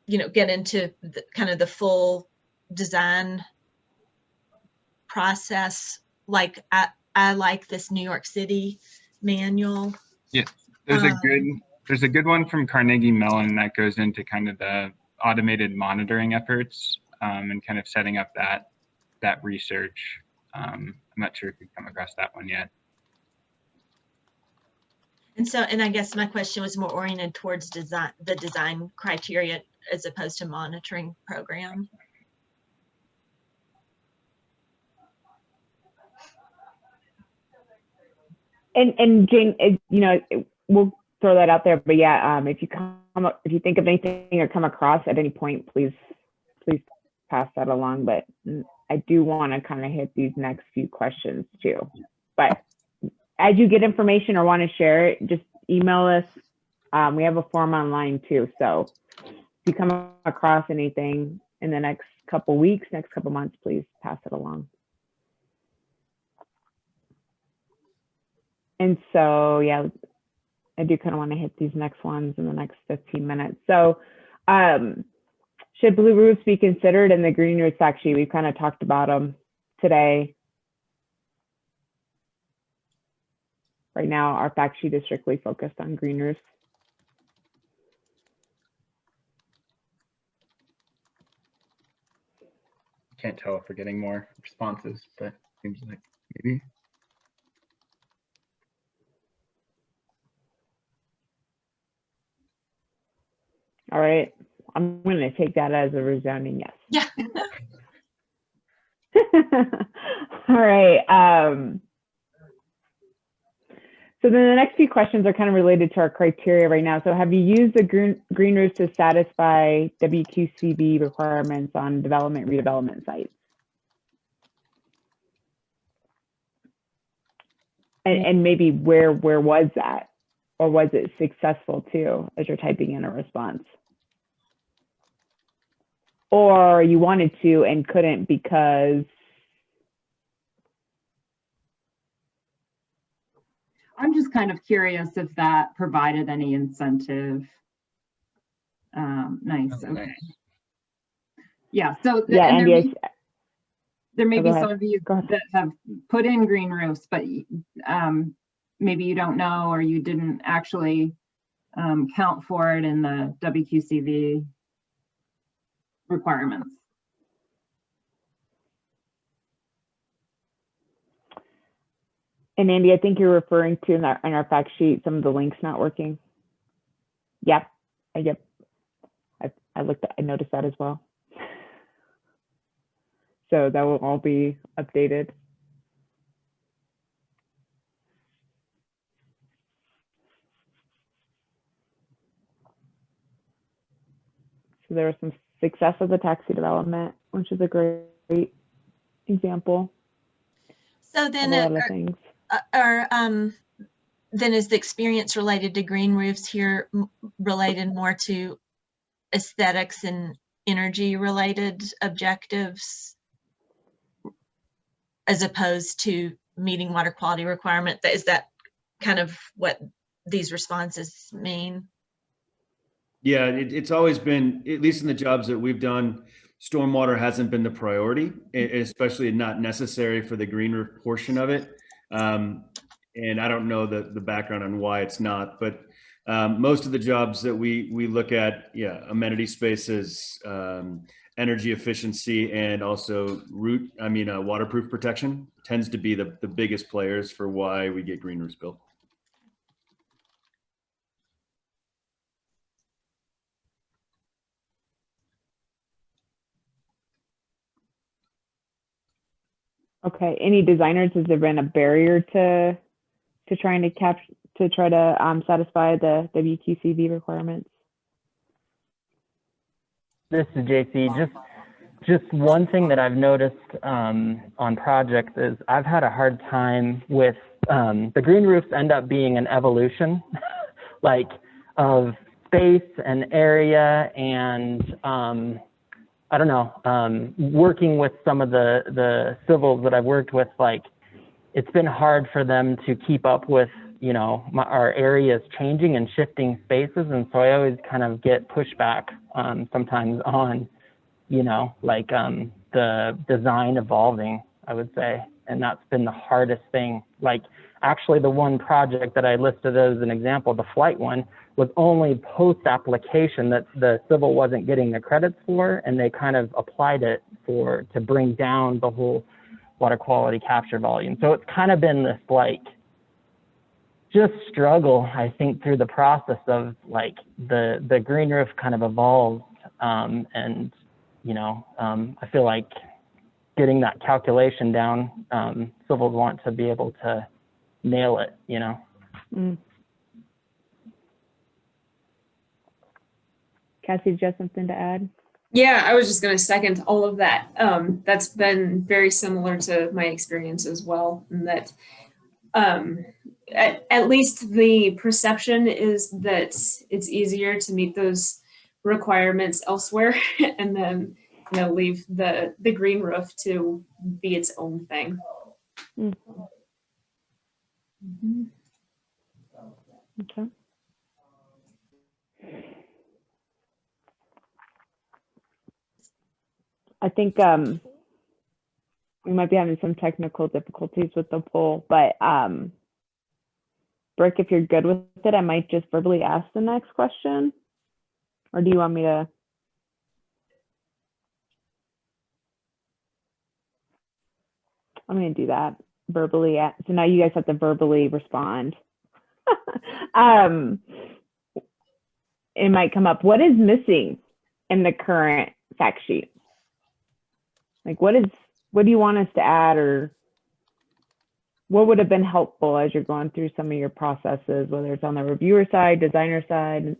get into kind of the full design process. Like I like this New York City manual. Yeah, there's a good one from Carnegie Mellon that goes into kind of the automated monitoring efforts and kind of setting up that research. I'm not sure if you've come across that one yet. And I guess my question was more oriented towards the design criteria as opposed to monitoring program. And Jane, we'll throw that out there. But yeah, if you think of anything or come across at any point, please pass that along. But I do want to kind of hit these next few questions too. But as you get information or want to share it, just email us. We have a form online too. So if you come across anything in the next couple weeks, next couple months, please pass it along. And so, yeah, I do kind of want to hit these next ones in the next 15 minutes. So should blue roofs be considered in the green roofs? Actually, we've kind of talked about them today. Right now, our fact sheet is strictly focused on green roofs. Can't tell if we're getting more responses, but seems like maybe. All right, I'm going to take that as a resounding yes. Yeah. All right. So then the next few questions are kind of related to our criteria right now. So have you used the green roofs to satisfy WQCV requirements on development, redevelopment sites? And maybe where was that? Or was it successful too, as you're typing in a response? Or you wanted to and couldn't because? I'm just kind of curious if that provided any incentive. Nice. Oh, Okay. nice. Yeah. So yeah, and there may be go some of you that have put in green roofs, but maybe you don't know, or you didn't actually count for it in the WQCV requirements. And Andy, I think you're referring to in our fact sheet, some of the links not working. Yep. I noticed that as well. So that will all be updated. So there was some success of the taxi development, which is a great example. So then then is the experience related to green roofs here related more to aesthetics and energy related objectives as opposed to meeting water quality requirement? Is that kind of what these responses mean? Yeah, it's always been, at least in the jobs that we've done, stormwater hasn't been the priority, especially not necessary for the green roof portion of it. And I don't know the background on why it's not, but most of the jobs that we look at, yeah, amenity spaces, energy efficiency, and also waterproof protection tends to be the biggest players for why we get green roofs built. Okay. Any designers, has there been a barrier to trying to try to satisfy the WQCV requirements? This is JC. Just one thing that I've noticed on projects is I've had a hard time with the green roofs end up being an evolution like of space and area, and I don't know, working with some of the civils that I've worked with, like it's been hard for them to keep up with, you know, our areas changing and shifting spaces. And so I always kind of get pushback sometimes on, you know, like the design evolving, I would say. And that's been the hardest thing. Like actually the one project that I listed as an example, the flight one, was only post-application that the civil wasn't getting the credits for, and they kind of applied it to bring down the whole water quality capture volume. So it's kind of been this like just struggle, I think, through the process of like the green roof kind of evolved, and you know, I feel like getting that calculation down, civils want to be able to, nail it, you know? Mm. Cassie, did you have something to add? Yeah, I was just going to second all of that. That's been very similar to my experience as well, and that at least the perception is that it's easier to meet those requirements elsewhere, and then leave the green roof to be its own thing. Mm. Mm-hmm. Okay. I think we might be having some technical difficulties with the poll, but Brooke, if you're good with it, I might just verbally ask the next question, or do you want me to? I'm going to do that verbally. So now you guys have to verbally respond. It might come up. What is missing in the current fact sheet? Like, what do you want us to add, or what would have been helpful as you're going through some of your processes, whether it's on the reviewer side, designer side?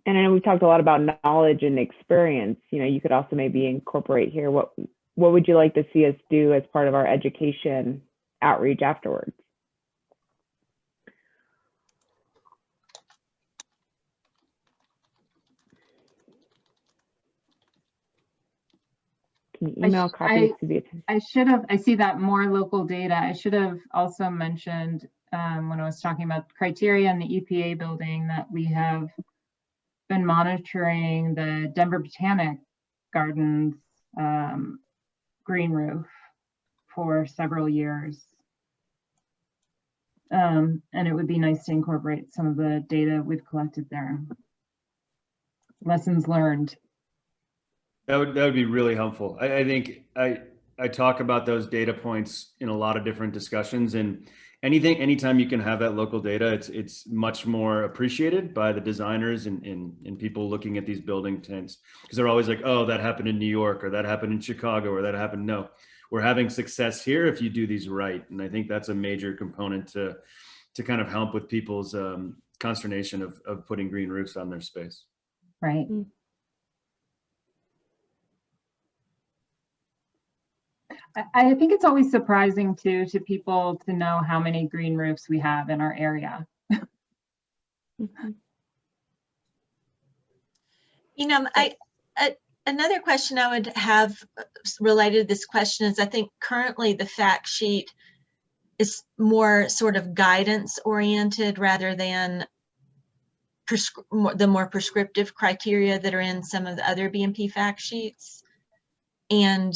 And I know we've talked a lot about knowledge and experience. You could also maybe incorporate here, what would you like to see us do as part of our education outreach afterwards? Can you email copies to the attention? I see that more local data. I should have also mentioned when I was talking about criteria in the EPA building that we have been monitoring the Denver Botanic Gardens green roof for several years. And it would be nice to incorporate some of the data we've collected there. Lessons learned. That would be really helpful. I think I talk about those data points in a lot of different discussions, and anytime you can have that local data, it's much more appreciated by the designers and people looking at these building tints, because they're always like, oh, that happened in New York, or that happened in Chicago, or that happened. No, we're having success here if you do these right. And I think that's a major component to kind of help with people's consternation of putting green roofs on their space. Right. Mm. I think it's always surprising to people to know how many green roofs we have in our area. Mm-hmm. Another question I would have related to this question is, I think currently the fact sheet is more sort of guidance oriented rather than the more prescriptive criteria that are in some of the other BMP fact sheets. And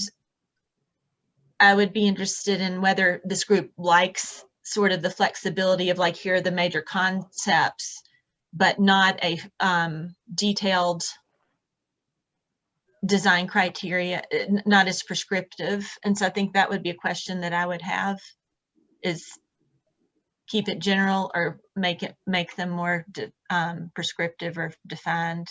I would be interested in whether this group likes sort of the flexibility of, like, here are the major concepts, but not a detailed design criteria, not as prescriptive. And so I think that would be a question that I would have, is keep it general or make them more prescriptive or defined.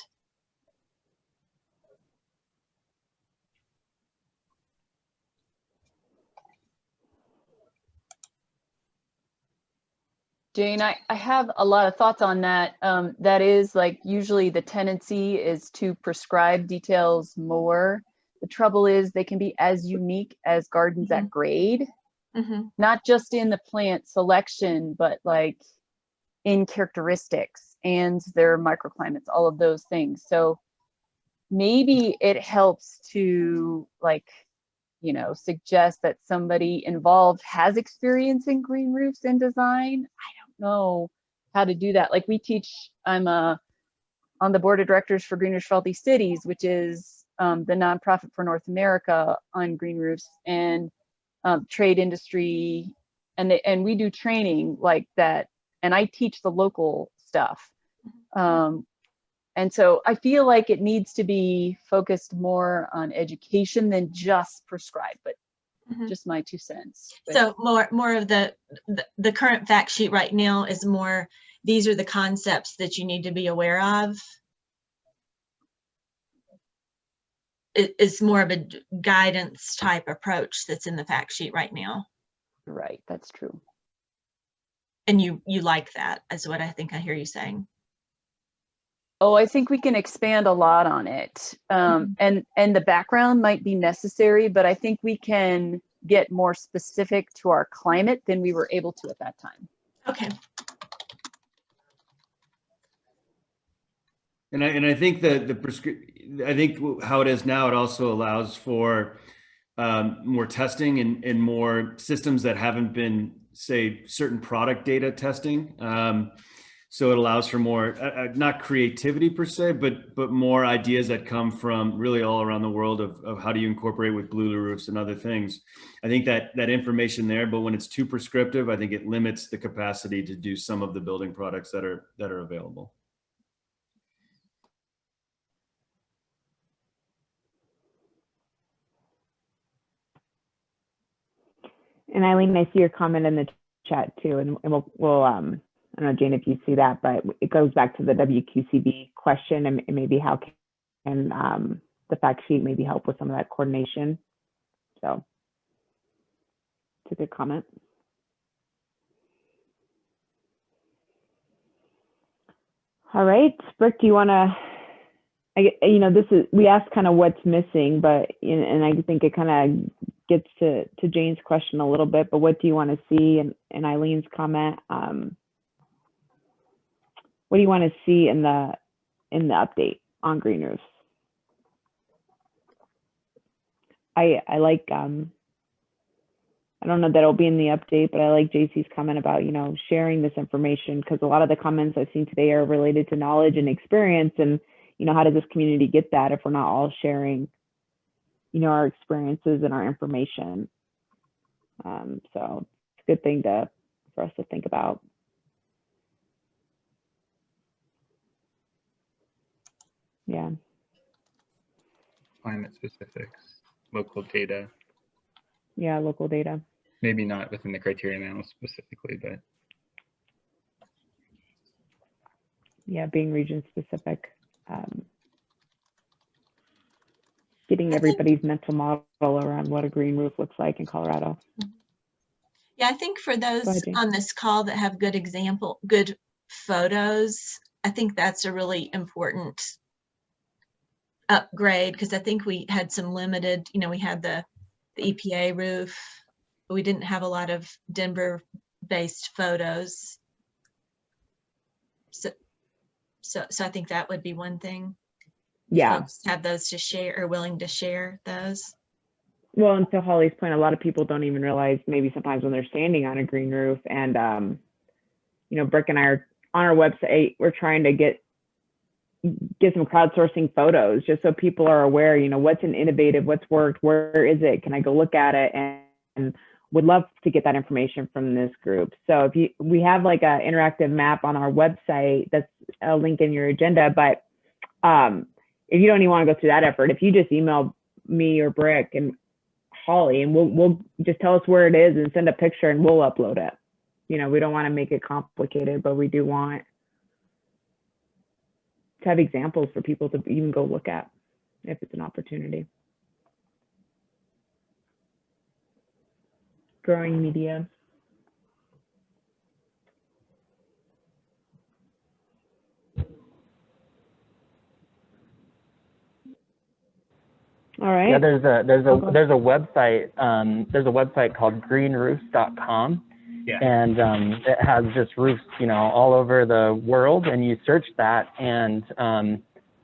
Jane, I have a lot of thoughts on that. That is, like, usually the tendency is to prescribe details more. The trouble is they can be as unique as gardens at grade, not just in the plant selection, but like in characteristics and their microclimates, all of those things. So maybe it helps to, like, suggest that somebody involved has experience in green roofs and design. I don't know how to do that. Like, we teach, I'm on the board of directors for Green Roofs for Healthy Cities, which is the nonprofit for North America on green roofs and trade industry. And we do training like that. And I teach the local stuff. And so I feel like it needs to be focused more on education than just prescribe, but just my 2 cents. But. So more of the current fact sheet right now is more these are the concepts that you need to be aware of. It's more of a guidance type approach that's in the fact sheet right now. Right, that's true. And you like that, is what I think I hear you saying. Oh, I think we can expand a lot on it. And the background might be necessary, but I think we can get more specific to our climate than we were able to at that time. Okay. And I think that I think how it is now, it also allows for more testing and more systems that haven't been, say, certain product data testing. So it allows for more, not creativity per se, but more ideas that come from really all around the world of how do you incorporate with blue roofs and other things. I think that information there, but when it's too prescriptive, I think it limits the capacity to do some of the building products that are available. And Eileen, I see your comment in the chat too, and we'll I don't know, Jane, if you see that, but it goes back to the WQCV question and maybe how can the fact sheet maybe help with some of that coordination. So it's a good comment. All right, Brooke, do you want to, we asked kind of what's missing, but, and I think it kind of gets to Jane's question a little bit, but what do you want to see in Eileen's comment? What do you want to see in the update on green roofs? I like, I don't know that it'll be in the update, but I like JC's comment about, sharing this information, because a lot of the comments I've seen today are related to knowledge and experience, and, how does this community get that if we're not all sharing, our experiences and our information? So it's a good thing for us to think about. Yeah. Climate specifics, local data. Yeah, local data. Maybe not within the criteria now specifically, but. Yeah, being region specific. Getting everybody's mental model around what a green roof looks like in Colorado. Yeah, I think for those Go ahead, Jane. on this call that have good photos, I think that's a really important upgrade, because I think we had some limited, we had the EPA roof, but we didn't have a lot of Denver based photos. So I think that would be one thing. Yeah. Folks have those to share, or willing to share those. Well, and to Holly's point, a lot of people don't even realize maybe sometimes when they're standing on a green roof, and Brooke and I are on our website, we're trying to get some crowdsourcing photos just so people are aware, what's an innovative, what's worked, where is it, can I go look at it, and would love to get that information from this group. So we have like an interactive map on our website that's a link in your agenda, but if you don't even want to go through that effort, if you just email me or Brick and Holly, and we'll just tell us where it is and send a picture and we'll upload it. We don't want to make it complicated, but we do want to have examples for people to even go look at if it's an opportunity. Growing media. All right. Yeah, there's a website called greenroofs.com. Yeah. And it has just roofs, all over the world, and you search that, and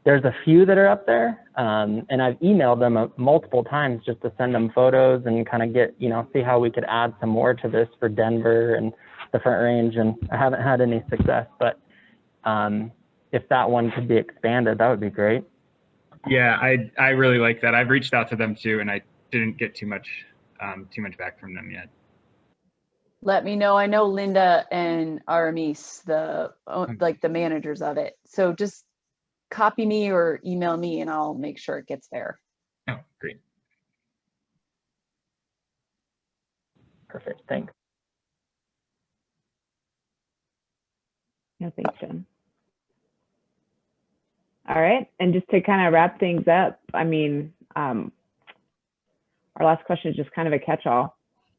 there's a few that are up there, and I've emailed them multiple times just to send them photos and kind of get, see how we could add some more to this for Denver and the Front Range, and I haven't had any success, but if that one could be expanded, that would be great. Yeah, I really like that. I've reached out to them too, and I didn't get too much back from them yet. Let me know. I know Linda and Aramis, the managers of it. So just copy me or email me and I'll make sure it gets there. Oh, great. Perfect. Thanks. No, thanks, Jen. All right, and just to kind of wrap things up, I mean, our last question is just kind of a catch-all.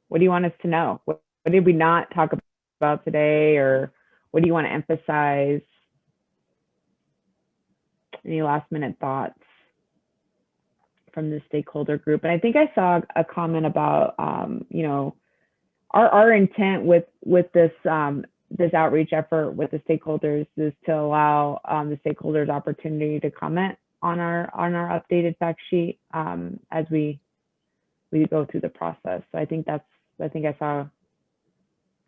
What do you want us to know? What did we not talk about today, or what do you want to emphasize? Any last-minute thoughts from the stakeholder group? And I think I saw a comment about, you know, our intent with this this outreach effort with the stakeholders is to allow the stakeholders opportunity to comment on our updated fact sheet as we go through the process. So I think I saw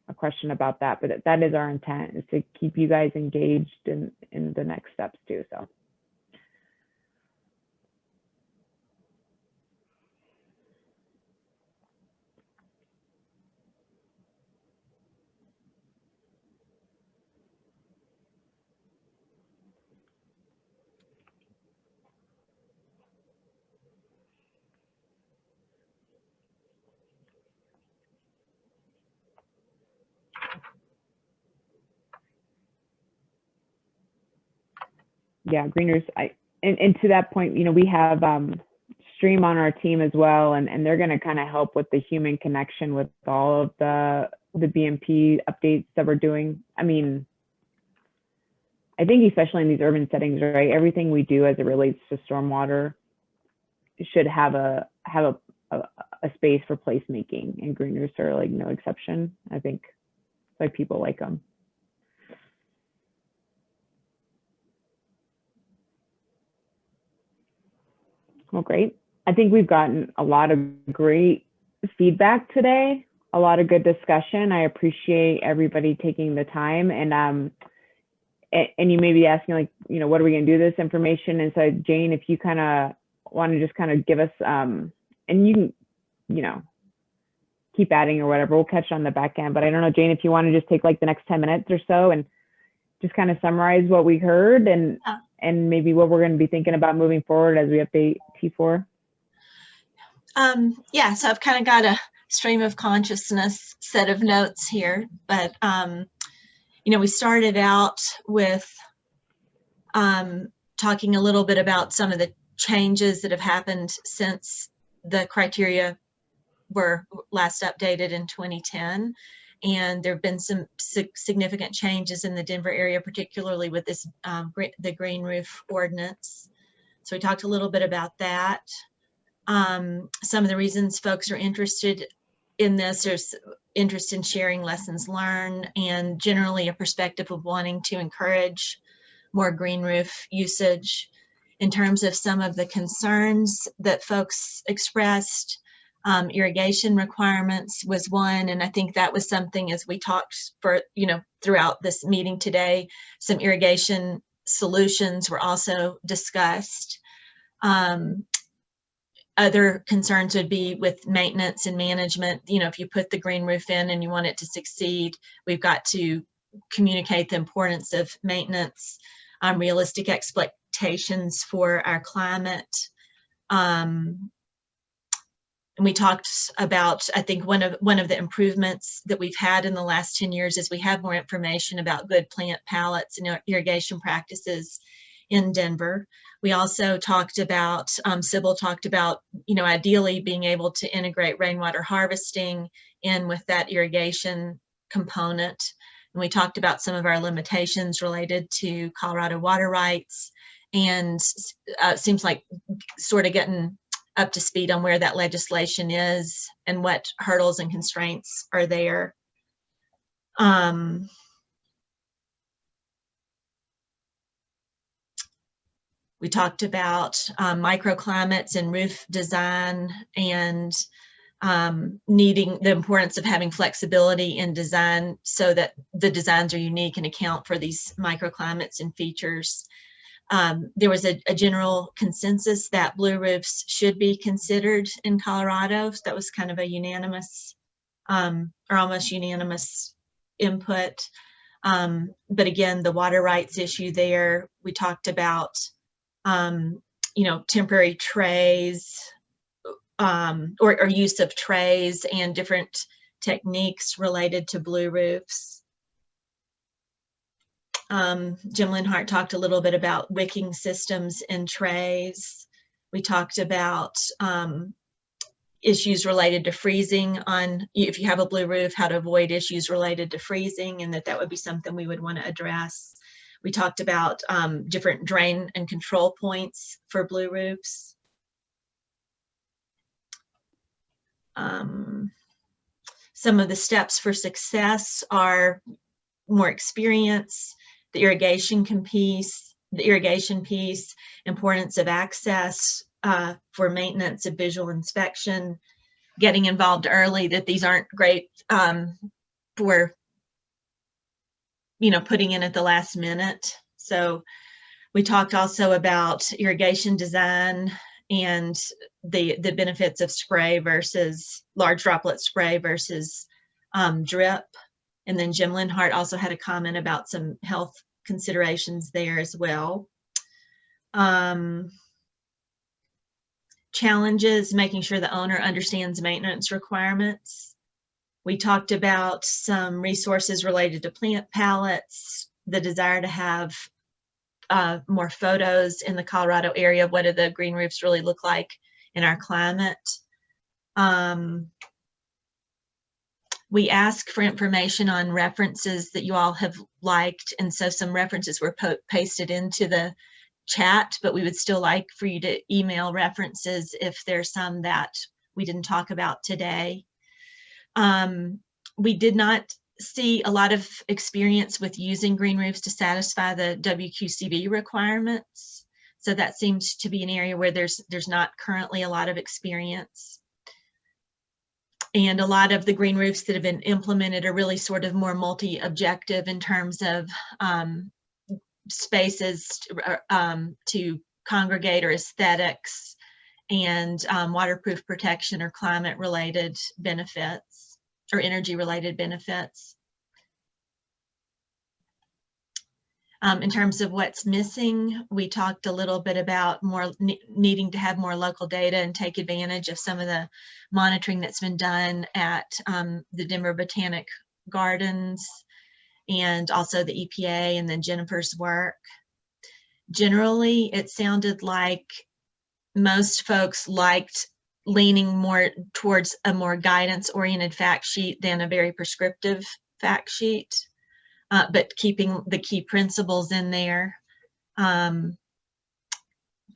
a question about that, but that is our intent, is to keep you guys engaged in the next steps too. So. Yeah, green roofs. And to that point, you know, we have Stream on our team as well, and they're going to kind of help with the human connection with all of the BMP updates that we're doing. I mean, I think especially in these urban settings, right? Everything we do as it relates to stormwater should have a space for placemaking, and green roofs are like no exception. I think that's why people like them. Well, great. I think we've gotten a lot of great feedback today, a lot of good discussion. I appreciate everybody taking the time, and you may be asking, like, you know, what are we going to do with this information? And so, Jane, if you kind of want to just kind of give us, and you can, you know, keep adding or whatever, we'll catch on the back end. But I don't know, Jane, if you want to just take like the next 10 minutes or so and just kind of summarize what we heard and maybe what we're going to be thinking about moving forward as we update T4. Yeah, so I've kind of got a stream of consciousness set of notes here, but you know, we started out with talking a little bit about some of the changes that have happened since the criteria were last updated in 2010. And there have been some significant changes in the Denver area, particularly with this the green roof ordinance. So we talked a little bit about that. Some of the reasons folks are interested in this, there's interest in sharing lessons learned, and generally a perspective of wanting to encourage more green roof usage. In terms of some of the concerns that folks expressed, irrigation requirements was one, and I think that was something, as we talked for, you know, throughout this meeting today, some irrigation solutions were also discussed. Other concerns would be with maintenance and management. You know, if you put the green roof in and you want it to succeed, we've got to communicate the importance of maintenance, realistic expectations for our climate. And we talked about, I think one of the improvements that we've had in the last 10 years is we have more information about good plant palettes and irrigation practices in Denver. We also talked about, Sybil talked about, you know, ideally being able to integrate rainwater harvesting in with that irrigation component. And we talked about some of our limitations related to Colorado water rights, and it seems like sort of getting up to speed on where that legislation is and what hurdles and constraints are there. We talked about microclimates and roof design, and needing the importance of having flexibility in design so that the designs are unique and account for these microclimates and features. There was a general consensus that blue roofs should be considered in Colorado. So that was kind of a unanimous or almost unanimous input. But again, the water rights issue there, we talked about, you know, temporary trays or use of trays and different techniques related to blue roofs. Jim Linhart talked a little bit about wicking systems and trays. We talked about issues related to freezing on, if you have a blue roof, how to avoid issues related to freezing, and that would be something we would want to address. We talked about different drain and control points for blue roofs. Some of the steps for success are more experience, the irrigation piece, importance of access for maintenance of visual inspection, getting involved early, that these aren't great for, you know, putting in at the last minute. So we talked also about irrigation design and the benefits of spray versus large droplet spray versus drip. And then Jim Linhart also had a comment about some health considerations there as well. Challenges, making sure the owner understands maintenance requirements. We talked about some resources related to plant palettes, the desire to have more photos in the Colorado area of what do the green roofs really look like in our climate. We ask for information on references that you all have liked, and so some references were pasted into the chat, but we would still like for you to email references if there's some that we didn't talk about today. We did not see a lot of experience with using green roofs to satisfy the WQCV requirements. So that seems to be an area where there's not currently a lot of experience. And a lot of the green roofs that have been implemented are really sort of more multi-objective in terms of spaces to congregate or aesthetics and waterproof protection or climate-related benefits or energy-related benefits. In terms of what's missing, we talked a little bit about more needing to have more local data and take advantage of some of the monitoring that's been done at the Denver Botanic Gardens and also the EPA, and then Jennifer's work. Generally, it sounded like most folks liked leaning more towards a more guidance-oriented fact sheet than a very prescriptive fact sheet. But keeping the key principles in there. And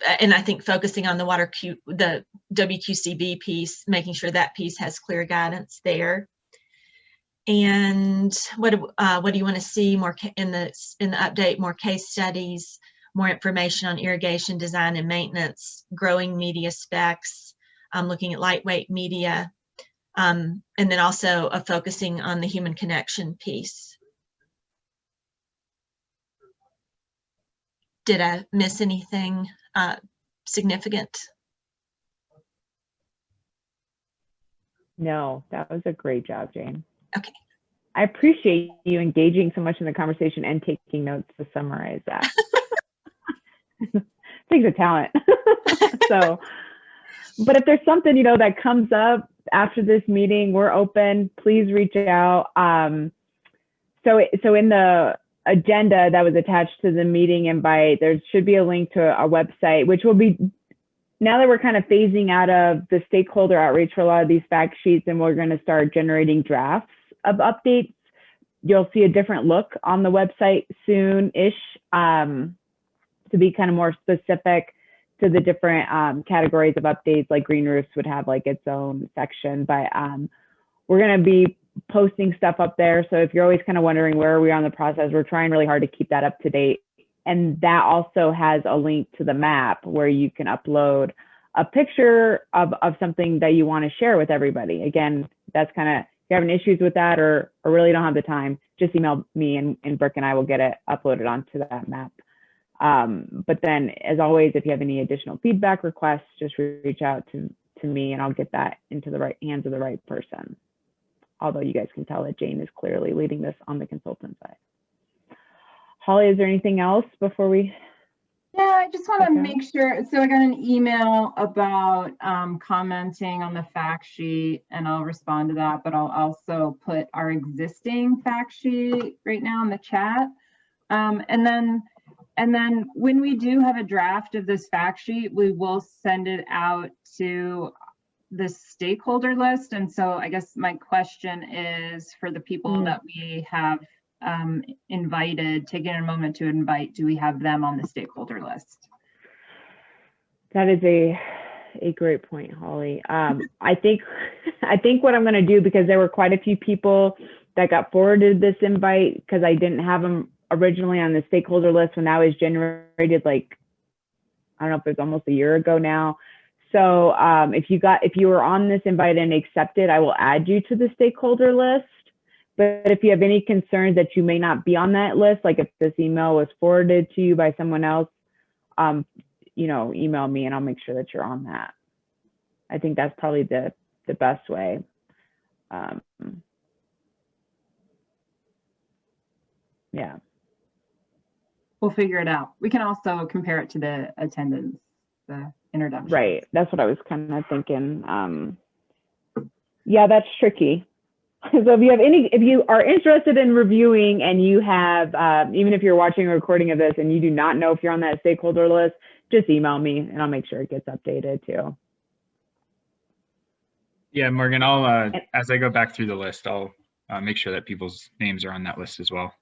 I think focusing on the WQCV piece, making sure that piece has clear guidance there. And what do you want to see more in the update? More case studies, more information on irrigation design and maintenance, growing media specs, looking at lightweight media, and then also focusing on the human connection piece. Did I miss anything significant? No, that was a great job, Jane. Okay. I appreciate you engaging so much in the conversation and taking notes to summarize that. Takes a talent. So, but if there's something, you know, that comes up after this meeting, we're open. Please reach out. So in the agenda that was attached to the meeting invite, there should be a link to a website, which will be, now that we're kind of phasing out of the stakeholder outreach for a lot of these fact sheets and we're going to start generating drafts of updates, you'll see a different look on the website soon-ish to be kind of more specific to the different categories of updates. Like green roofs would have like its own section, but we're going to be posting stuff up there. So if you're always kind of wondering where are we on the process, we're trying really hard to keep that up to date. And that also has a link to the map where you can upload a picture of something that you want to share with everybody. Again, that's kind of, if you're having issues with that or really don't have the time, just email me and Brooke and I will get it uploaded onto that map. But then as always, if you have any additional feedback requests, just reach out to me and I'll get that into the right hands of the right person. Although you guys can tell that Jane is clearly leading this on the consultant side. Holly, is there anything else before we? Yeah, I just want to make sure. So I got an email about commenting on the fact sheet, and I'll respond to that, but I'll also put our existing fact sheet right now in the chat. And then when we do have a draft of this fact sheet, we will send it out to the stakeholder list. And so I guess my question is for the people that we have invited, taking a moment to invite, do we have them on the stakeholder list? That is a great point, Holly. I think what I'm going to do, because there were quite a few people that got forwarded this invite because I didn't have them originally on the stakeholder list when that was generated, like, I don't know if it's almost a year ago now. So if you were on this invite and accepted, I will add you to the stakeholder list. But if you have any concerns that you may not be on that list, like if this email was forwarded to you by someone else, you know, email me and I'll make sure that you're on that. I think that's probably the best way. Yeah. We'll figure it out. We can also compare it to the attendance, the introduction. Right. That's what I was kind of thinking. Yeah, that's tricky. So if you are interested in reviewing and you have, even if you're watching a recording of this and you do not know if you're on that stakeholder list, just email me and I'll make sure it gets updated too. Yeah, Morgan, I'll, as I go back through the list, I'll make sure that people's names are on that list as well.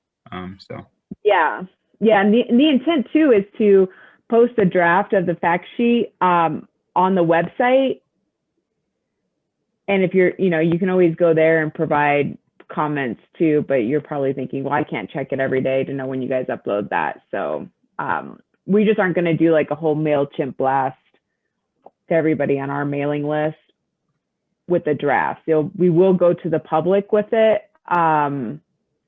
Yeah. And the intent too is to post a draft of the fact sheet on the website. And if you're, you can always go there and provide comments too, but you're probably thinking, well, I can't check it every day to know when you guys upload that. So we just aren't going to do like a whole MailChimp blast to everybody on our mailing list with the draft. So we will go to the public with it.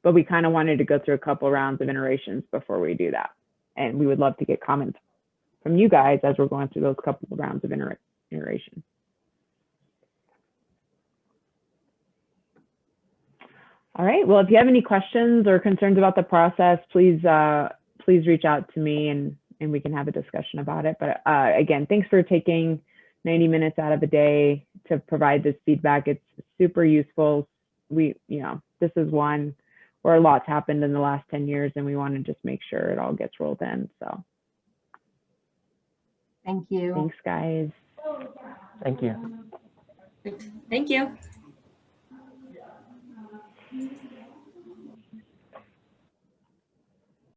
But we kind of wanted to go through a couple rounds of iterations before we do that. And we would love to get comments from you guys as we're going through those couple of rounds of iteration. All right, well, if you have any questions or concerns about the process, please reach out to me and we can have a discussion about it. But again, thanks for taking 90 minutes out of the day to provide this feedback. It's super useful. This is one where a lot's happened in the last 10 years and we want to just make sure it all gets rolled in. So thank you. Thanks, guys. Thank you. Thank you.